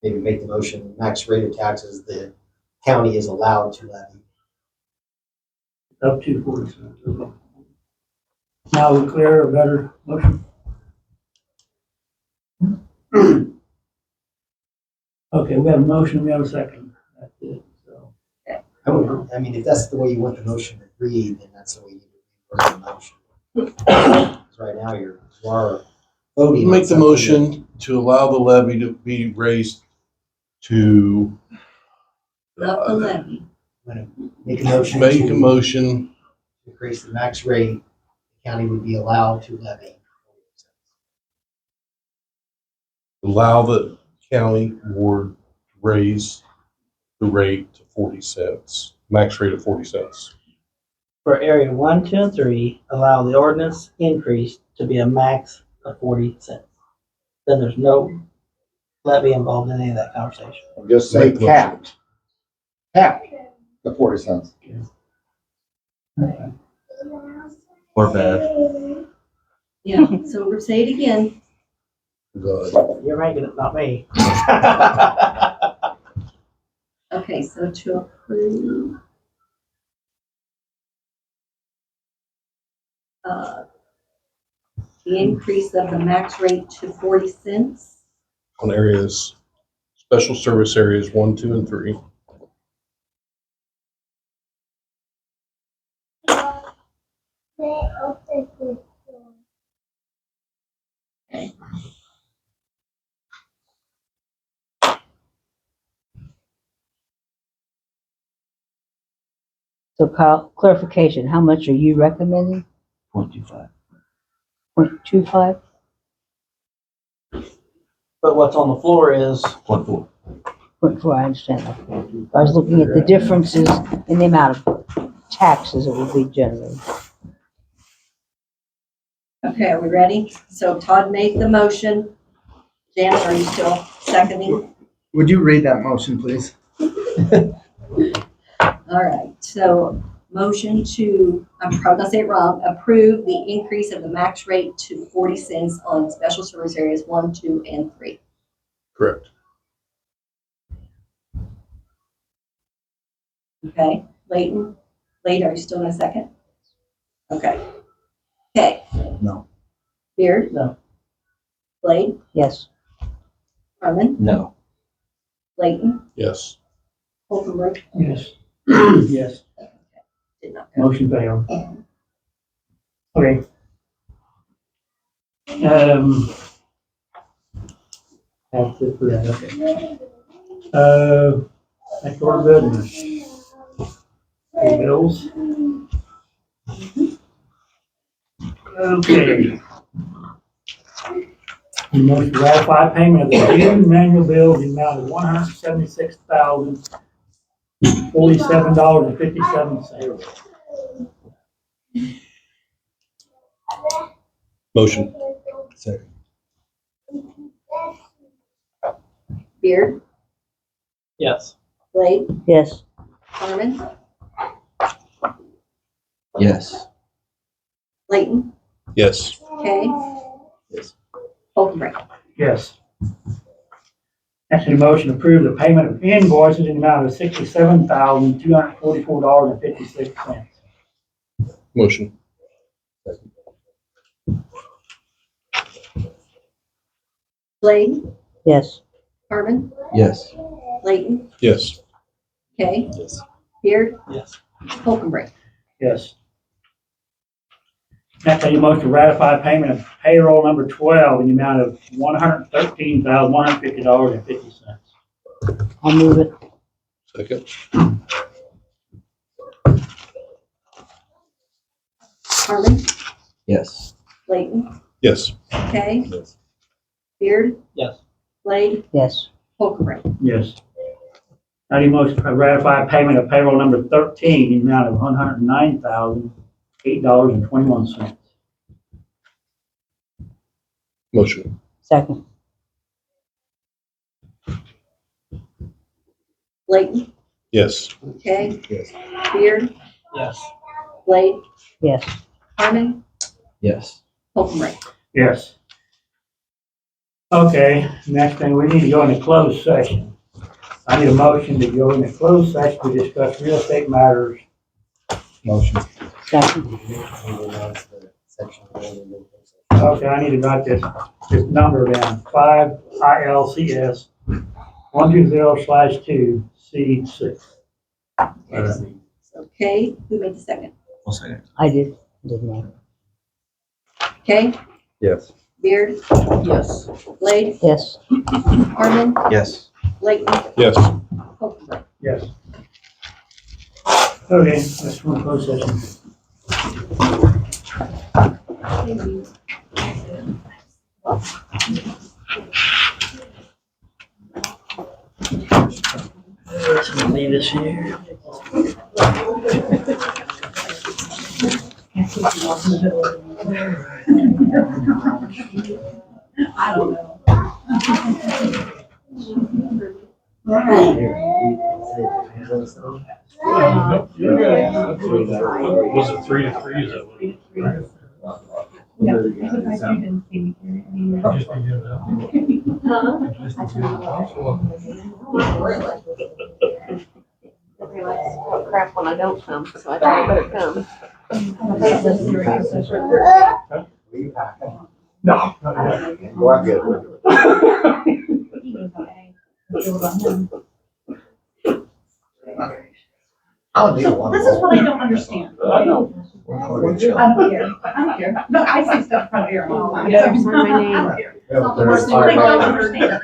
Maybe make the motion, max rate of taxes the county is allowed to levy. Up to 40 cents. Okay. Now we're clear, a better motion? Okay, we have a motion, we have a second. That's it, so. I mean, if that's the way you want the motion to read, then that's the way you word the motion. Because right now you are voting. on Make the something motion to allow the levy to be raised to. Up the levy. Make a motion Make a to motion increase the max rate, the county would be allowed to levy. Allow the county board to raise the rate to 40 cents, max rate of 40 cents. For area 1, 2, and 3, allow the ordinance increase to be a max of 40 cents. Then there's no levy involved in any of that conversation. Just say capped. Capped at 40 cents. Or bad. Yeah, so we'll say it again. Good. You're making it, not me. Okay, so to approve. The increase of the max rate to 40 cents. On areas, special service areas 1, 2, and 3. So Kyle, clarification, how much are you recommending? 0.25. 0.25? But what's on the floor is 0.4. 0.4, I understand that. I was looking at the differences in the amount of taxes that will be generated. Okay, are we ready? So Todd made the motion. Janice, are you still seconding? Would you read that motion, please? All right, so motion to, I'm probably gonna say it wrong, approve the increase of the max rate to 40 cents on special service areas 1, 2, and 3. Correct. Okay, Layton, are you still in a second? Okay. Okay. No. Beard? No. Blade? Yes. Harmon? No. Layton? Yes. Holcomb? Yes. Yes. Did not go. Motion failed. Okay. That's it for that, okay. Next order of business. Pay bills. Okay. You must ratify payment of the June manual bill in the amount of $176,047.57. Motion. Second. Beard? yes. Blade? Yes. Harmon? Yes. Layton? Yes. Kay? Yes. Holcomb? Yes. Next, a motion to approve the payment of invoices in the amount of $67,244.56. Motion. Blade? Yes. Harmon? Yes. Layton? Yes. Kay? Yes. Beard? Yes. Holcomb? Yes. Next, a motion to ratify payment of payroll number 12 in the amount of $113,150.50. I'll move it. Second. Harmon? Yes. Layton? Yes. Kay? Yes. Beard? Yes. Blade? Yes. Holcomb? Yes. Now, a motion to ratify payment of payroll number 13 in the amount of $109,008.21. Motion. Second. Layton? Yes. Kay? Yes. Beard? Yes. Blade? Yes. Harmon? Yes. Holcomb? Yes. Okay, next thing, we need to go into closed session. I need a motion to go into closed session to discuss real estate matters. Motion. Second. Okay, I need to write this number down, 5 ILCS 120/2C6. Okay, who made the second? One second. I did. Didn't matter. Kay? Yes. Beard? Yes. Blade? Yes. Harmon? Yes. Layton? Yes. Holcomb? Yes. Okay, let's go into closed session. So leave this here. I don't know. You're good. Was it 3-3? Is that what? Oh crap, when I don't come, so I thought I better come. No. Well, I get it. I'll do one. This is what I don't understand. I know. I don't care. I don't care. No, I say stuff in front of Aaron all the time. You better sign my name. I don't care. This is what I don't understand.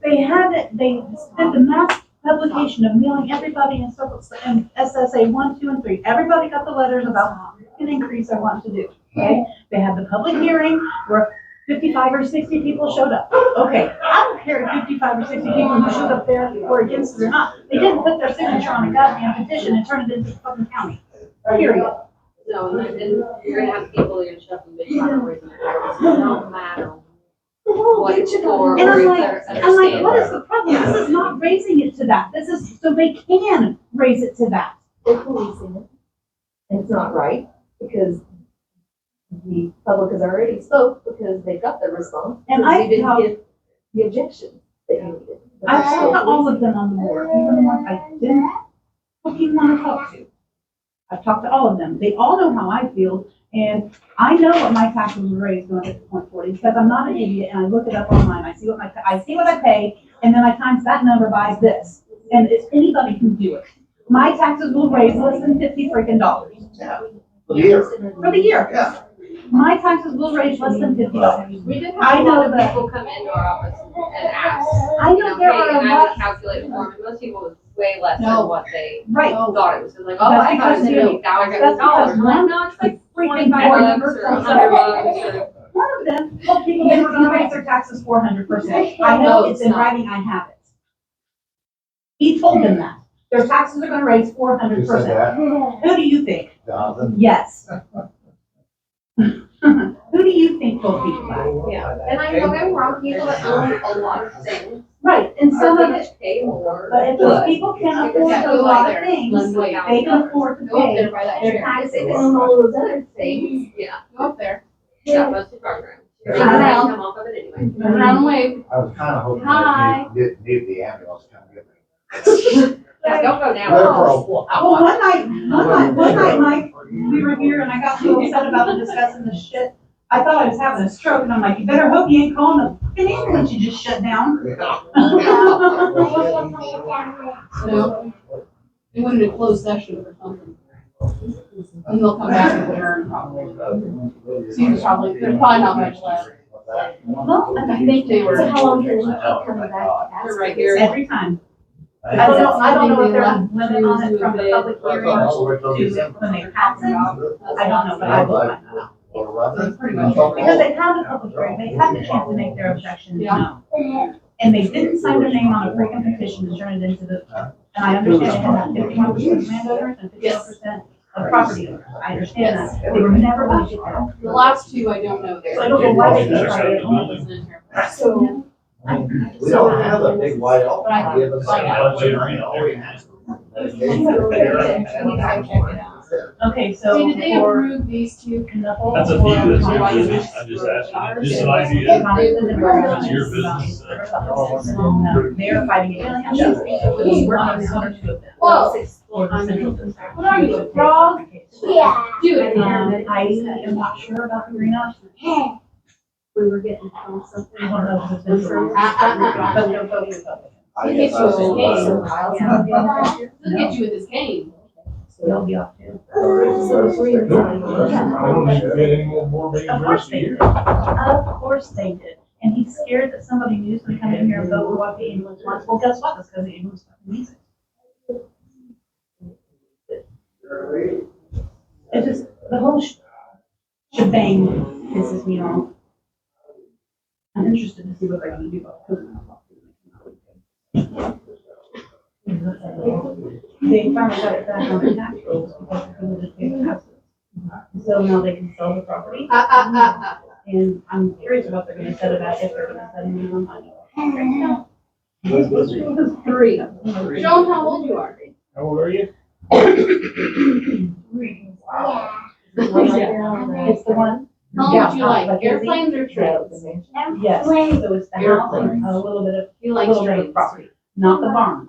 They had it, they did the mass publication of mailing everybody in circles, in SSA 1, 2, and 3. Everybody got the letters about an increase they want to do, okay? They had the public hearing where 55 or 60 people showed up. Okay, I don't care if 55 or 60 people who showed up there were against it or not. They didn't put their signature on a goddamn petition and turn it into fucking county, period. No, and then you're gonna have people that are gonna shut them, but you're not raising their taxes, it don't matter what it's for, And or I'm if like, they're I'm like, what is understanding. the problem? This is not raising it to that. This is so they can raise it to that. They're policing it. And it's not right, because the public has already spoke, because they got their response. And because I you didn't talked- get the objection that you needed. But I've they're talked still to all of policing them on the board, even the ones I didn't fucking want to talk to. I've talked to all of them. They all know how I feel, and I know what my taxes were raised when I hit the .40, because I'm not an idiot, and I look it up online. I see what I pay, and then I times that number by this. And if anybody can do it. My taxes will raise less than $50 freaking dollars. For the year. For the year. Yeah. My taxes will raise less than $50. We did I have a know lot of that. people come into our office and ask, I you know know, there hey, are and a I would lot, calculate for them, and most people was way less No. than what they right. thought it was. They're like, oh, That's I thought it was because gonna be $1,000. that's because I'm like, one no, it's like freaking $25 board or member from $100 or. One of them told people they were gonna raise their taxes 400%. I know it's in writing, I have it. He told them that. Their taxes are gonna raise 400%. Who do you think? Jonathan. Yes. Who do you think told people that? Yeah, and I don't get me wrong, people that own a lot of things Right, and are some of gonna it, pay more. but if those people can afford a lot of things, Let's they can afford to Go up pay there by that their chair. taxes. it. They own all those other things. Yeah, go up there. Yeah, most of our ground. You're Turn gonna around. come off of it anyway. Turn around and wave. I was kind of hoping Hi. that you didn't need the ambulance to come get me. Yeah, don't go now. Well, one night, Mike, we were here and I got so upset about discussing this shit. I thought I was having a stroke and I'm like, you better hope you ain't calling the fucking ambulance you just shut down. No. It went into closed session or something. And they'll come back and adjourn probably. Seems probably, there's probably not much left. Well, I think they were. So how long can you keep coming back to ask? They're right here. every time. I don't know if there's a limit on it from the public hearing to when they pass it. I don't know, but I will find that out. That's pretty much. Because they had the public hearing, they had the chance to make their objections known. And they didn't sign their name on a freaking petition to turn it into the, and I understand they had 51% of landowners and 51% of property owners. I understand that. They were never going to get that. The last two, I don't know. So I don't know why they didn't try it. So, We don't have a big white elephant. But I Give us find a out. budget. All we have. Okay, so See, did they for approve these two? That's a few, that's your business. I'm just asking, just an idea. It's your business. They're fighting it. He's working on one or two of them. Whoa. What are you, a frog? Yeah. Dude. I am not sure about the greenhouse. we were getting from something. I don't know if it's been true. But they're both Republican. He hit you with his cane. Yeah. He'll hit you with his cane. They'll be off too. So free. I don't need to get any more board meetings Of the course rest of the they year. did. Of course they did. And he's scared that somebody new is gonna come in here and vote for what the ambulance wants. Well, guess what? That's because the ambulance fucking needs it. It just, the whole shebang pisses me off. I'm interested to see what they're gonna do about COVID. they finally got it back on the tax rolls because they couldn't just pay the taxes. So now they can sell the property. And I'm curious what they're gonna set it at, if they're gonna set minimum money. It was 3. Show them how old you are. How old are you? It's the one? How old would you like, airplanes or trains? Yes, so it's the house and a little bit of, You a like little bit of trains? property, not the barns.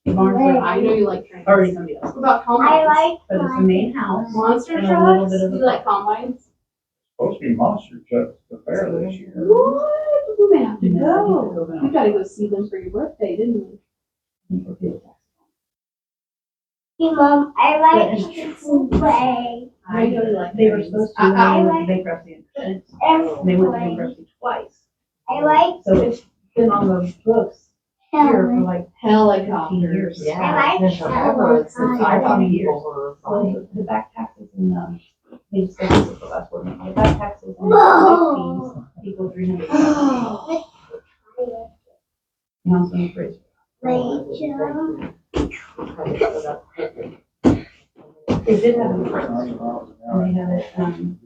The barns I are know you like trains. already somebody else, What about combines? but it's the main house. Monster and a little trucks? bit of You a- like combines? Supposed to be monster trucks at the fair this year. What? We may have to Yes, I think go. it's over. We gotta go see them for your birthday, didn't we? Mom, I like to play. I know you like They were trains. supposed to, when they went into bankruptcy and couldn't, they went to bankruptcy twice. I like So it's been on the books here for like 15 Helicopters. years. I like Forever, since I 20 years. Over So the back taxes and they just said this is the last one, the back taxes and Whoa. fees equal $300. Councilman Fraser. Rachel. They did have it first, and they had it, Hey, Mom.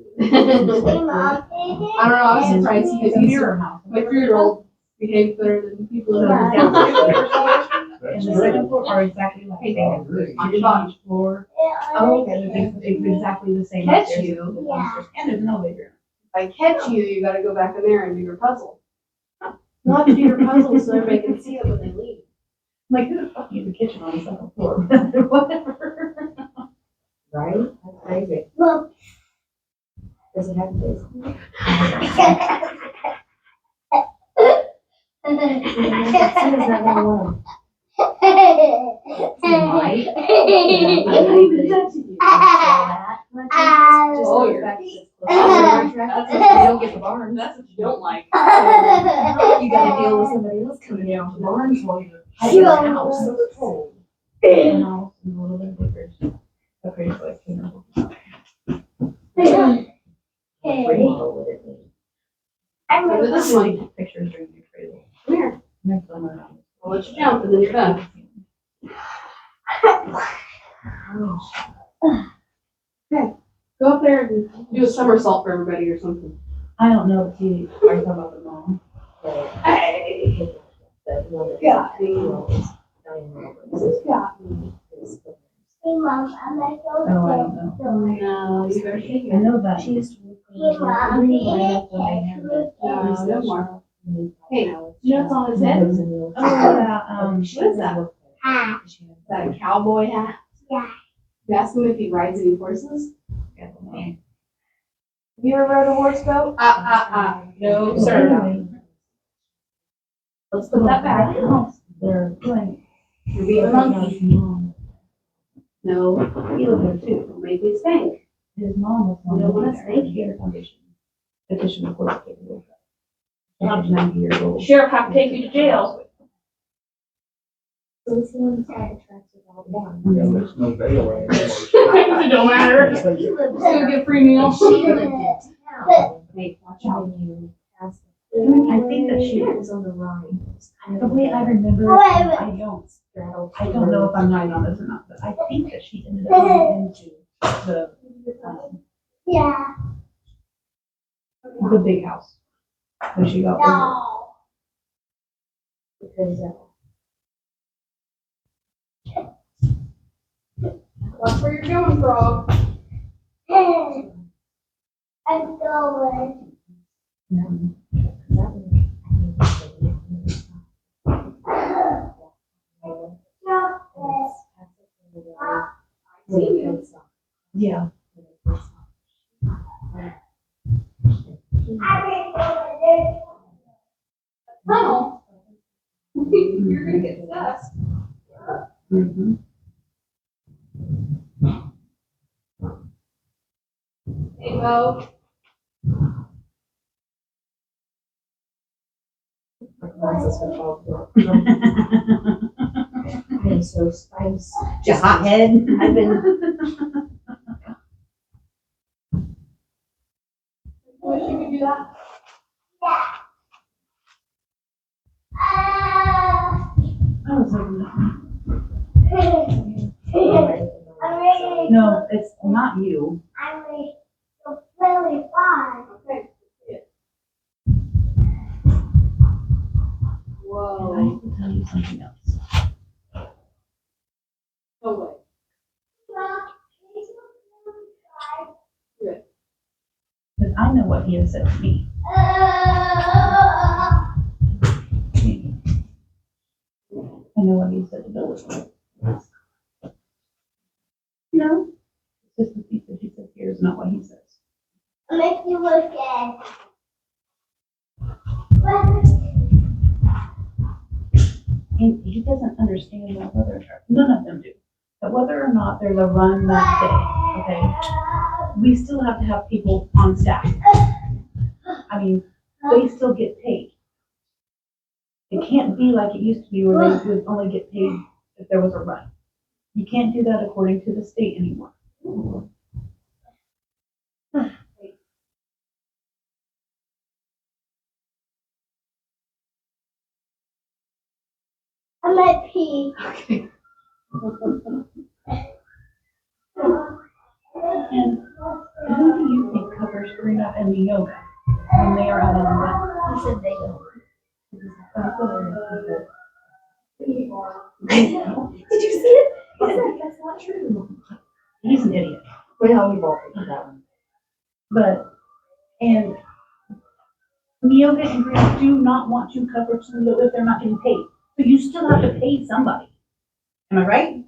I don't know, I was surprised it's a because mirror house. my 3-year-old behaved better than people So in the the downstairs and the second floor are exactly like the same. On your bottom. Each floor, Oh, and it's exactly the same. Catch upstairs you. as the downstairs, and there's no bedroom. If I catch you, you gotta go back in there and do your puzzle. You'll have to do your puzzle so everybody can see it when they leave. Like, who the fuck needs a kitchen on the second floor? Whatever. Right? That's crazy. Look. Does it have this? Someone's not gonna want Might. Oh, you're back. That's if you don't get the barn. That's what you don't like. You gotta deal with somebody else coming down to barns while you're at your house. It's cold. The house and a little bit bigger. Okay, so like, you know. Remodel would it be? Remember this one? Pictures during the cradle. Come here. Next summer. I'll let you jump and then you're done. Go up there and do a somersault for everybody or something. I don't know if you are talking about the mom. Hey. Yeah. Who's got me? Hey, Mom, I'm gonna go. Oh, I don't know. No, you better take I it. know that. She's. Hey, Mom. No, no more. Hey, you know what's on his head? Oh, yeah, What is that? Hi. Is that a cowboy hat? Yeah. You ask him if he rides any horses? You ever rode a horse, Bo? No, sir. Let's put that back. They're doing. You're being a monkey. No, He lived there too. don't make me spank. His mom was We don't on wanna there. stay here. Foundation. Petition of court. She's 90 years old. Sheriff have to take you to jail. So it's the one side that tracks it all down. Yeah, there's no bail anymore. It don't matter. Still get free meals. Hey, watch out when you pass. I think that she was on the right. The way I remember it, I don't know if I'm right on this or not, but I think that she ended up going into Yeah. the big house. When she got older. No. Because, Watch where you're going, frog. I'm going. Yeah. Tunnel. You're gonna get dust. Mm-hmm. Hey, Bo. I'm so spicy. You hothead. I've been. Wish you could do that. I was hoping that. not you. I'm really fun. Okay. And I have to tell you something else. No way. Because I know what he has said to me. I know what he said to Billy. No, it's just the piece that he said here is not what he says. Make you look at. And he doesn't understand that whether, none of them do, that whether or not there's a run that day, okay, we still have to have people on staff. I mean, they still get paid. It can't be like it used to be where they would only get paid if there was a run. You can't do that according to the state anymore. I might pee. Okay. And who do you think covers Green Up and the yoga when they are out on the run? He said they don't. Did Did you see it? He said that's not true. He's an idiot. Well, we've all figured that one. But, and Neoga and Green Up do not want to cover Toledo if they're not getting paid. So you still have to pay somebody. Am I right?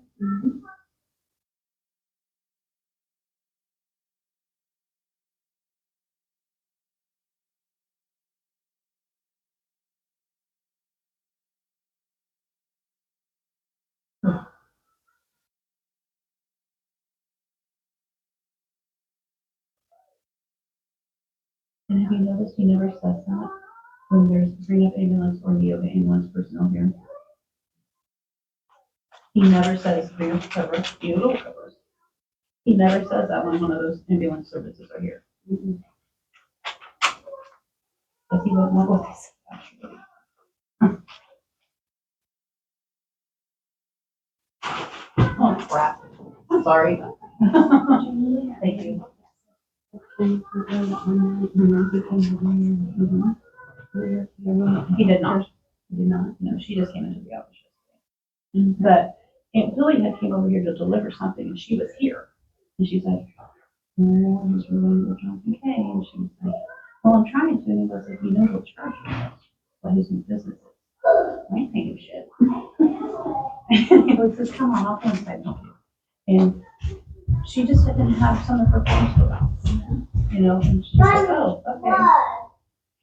And have you noticed he never says that when there's Green Up ambulance or Neoga ambulance personnel here? He never says Green Up covers, Neoga covers. He never says that when one of those ambulance services are here. Because he doesn't know what this actually. Oh, crap. I'm sorry. Thank you. He did not. He did not. No, she just came into the office yesterday. But Aunt Billy had came over here to deliver something, and she was here. And she's like, "Oh, I'm just really with Johnson K." And she was like, "Well, I'm trying to." And he goes, "If you know, he'll charge you. What his new business is." I ain't paying him shit. And he goes, "Come on, I'll go inside and help you." And she just didn't have some of her things filled out, you know, and she's like, "Oh, okay."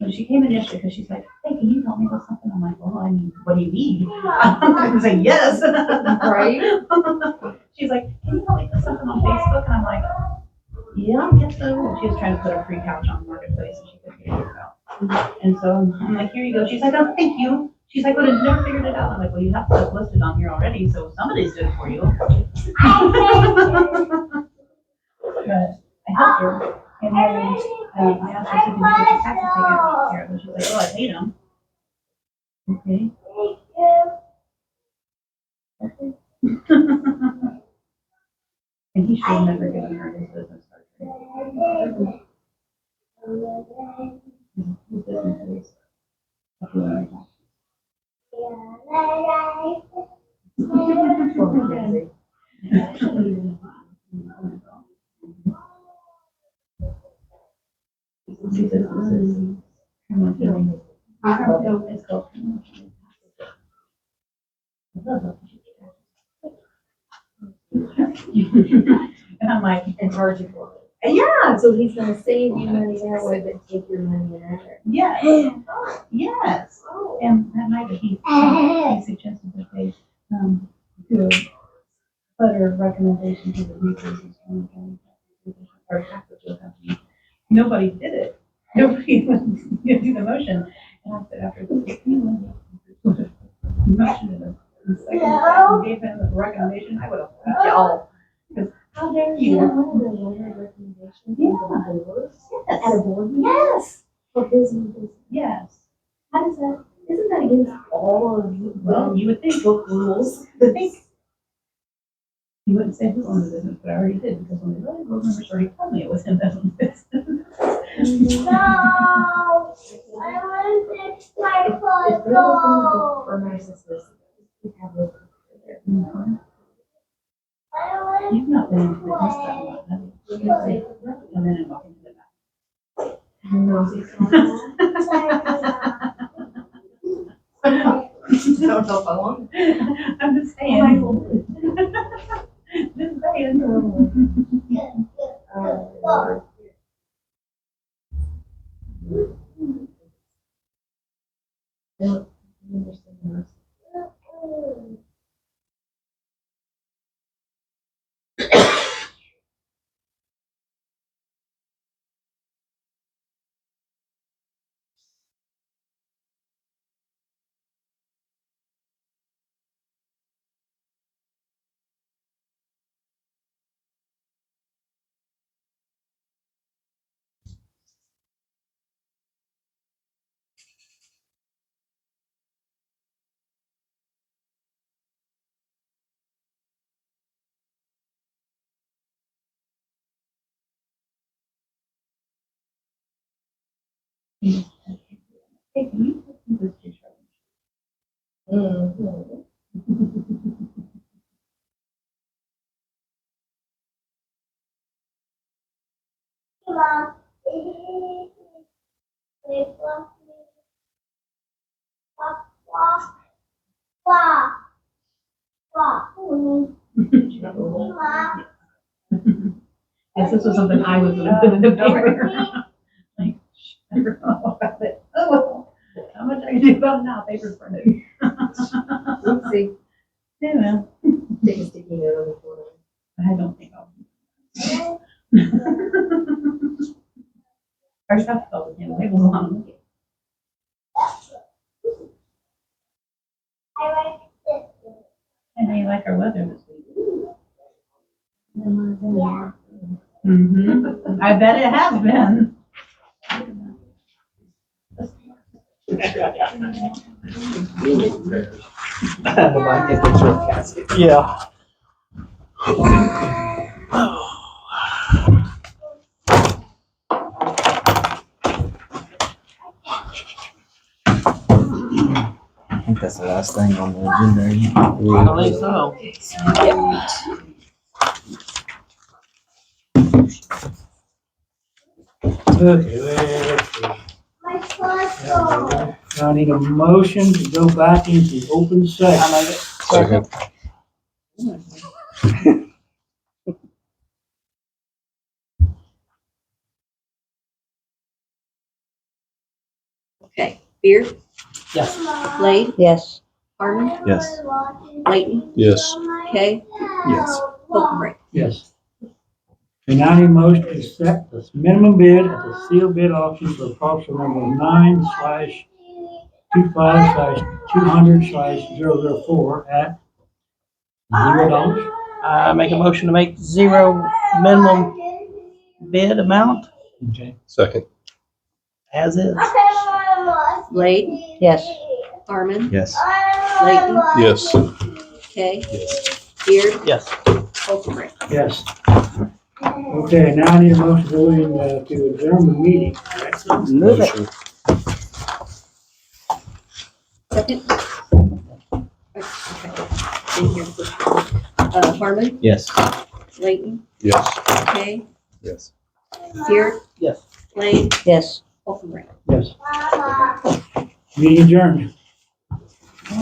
And she came in yesterday because she's like, "Hey, can you help me with something?" I'm like, "Well, I mean, what do you need?" I'm not gonna say yes. Right? She's like, "Can you help me put something on Facebook?" And I'm like, "Yeah, I guess so." And she was trying to put a free couch on Marketplace and she couldn't figure it out. And so I'm like, "Here you go." She's like, "Oh, thank you." She's like, "But I've never figured it out." I'm like, "Well, you have stuff listed on here already, so somebody's did it for you." But I helped her, and then I asked her, "Did you get your taxes taken care of?" And she's like, "Oh, I paid them." Okay. Okay. And he should have never given her his business card. His business is a few hundred dollars. His business is criminal healing. It's called criminal healing. And I'm like, And charge you for yeah, it. So he's gonna save you money that way, but take your money there. yes, yes. And that night he suggested that they, do a letter of recommendation to the resources from the county or tax appeal company. Nobody did it. Nobody was gonna do the motion. And I said, after this, anyone would have motioned it a second and gave him the recommendation, I would have beat y'all. Because how dare You you? have one of the letter recommendations Yeah. at a board meeting? Yes. For business. Yes. How does that, isn't that against all of Well, you would think. book rules? I think He wouldn't say who owned the business, but I already did, because when the zoning board members already told me it was him that owned the business. No, I want to fix my photo. For my sisters, we have lived there. I want You've not been into the house that long, have you? You say, come in and walk into the back. Don't know if I want. I'm just saying. Just saying. Hey, can you take this picture? Yes, this was something I was gonna put in the paper. Like, I don't know about it. Oh, well, how much I can do about it now, paper's printed. Oopsie. Yeah, well, Take a sticky note on the corner. I don't think I'll. Our stuff fell in the labels on. And how you like our weather this week? Mm-hmm. I bet it has been. Yeah. I think that's the last thing on the agenda. I believe so. Okay, let's see. My photo. Now I need a motion to go back into open session. Second. Okay, Beard, Yes. Blade, Yes. Harmon, Yes. Layton, Yes. Kay, Yes. Holcomb. Yes. And now I need a motion to set the minimum bid at the sealed bid auction for parcel number 9/25/200/004 at $0. I make a motion to make zero minimum bid amount Okay. Second. as is. Blade, Yes. Harmon, Yes. Layton, Yes. Kay, Yes. Beard, Yes. Holcomb. Yes. Okay, now I need a motion to adjourn the meeting. Move it. Motion. Second. Okay. In here. Harmon, Yes. Layton, Yes. Kay, Yes. Beard, Yes. Blade, Yes. Holcomb. Yes. Meeting adjourned.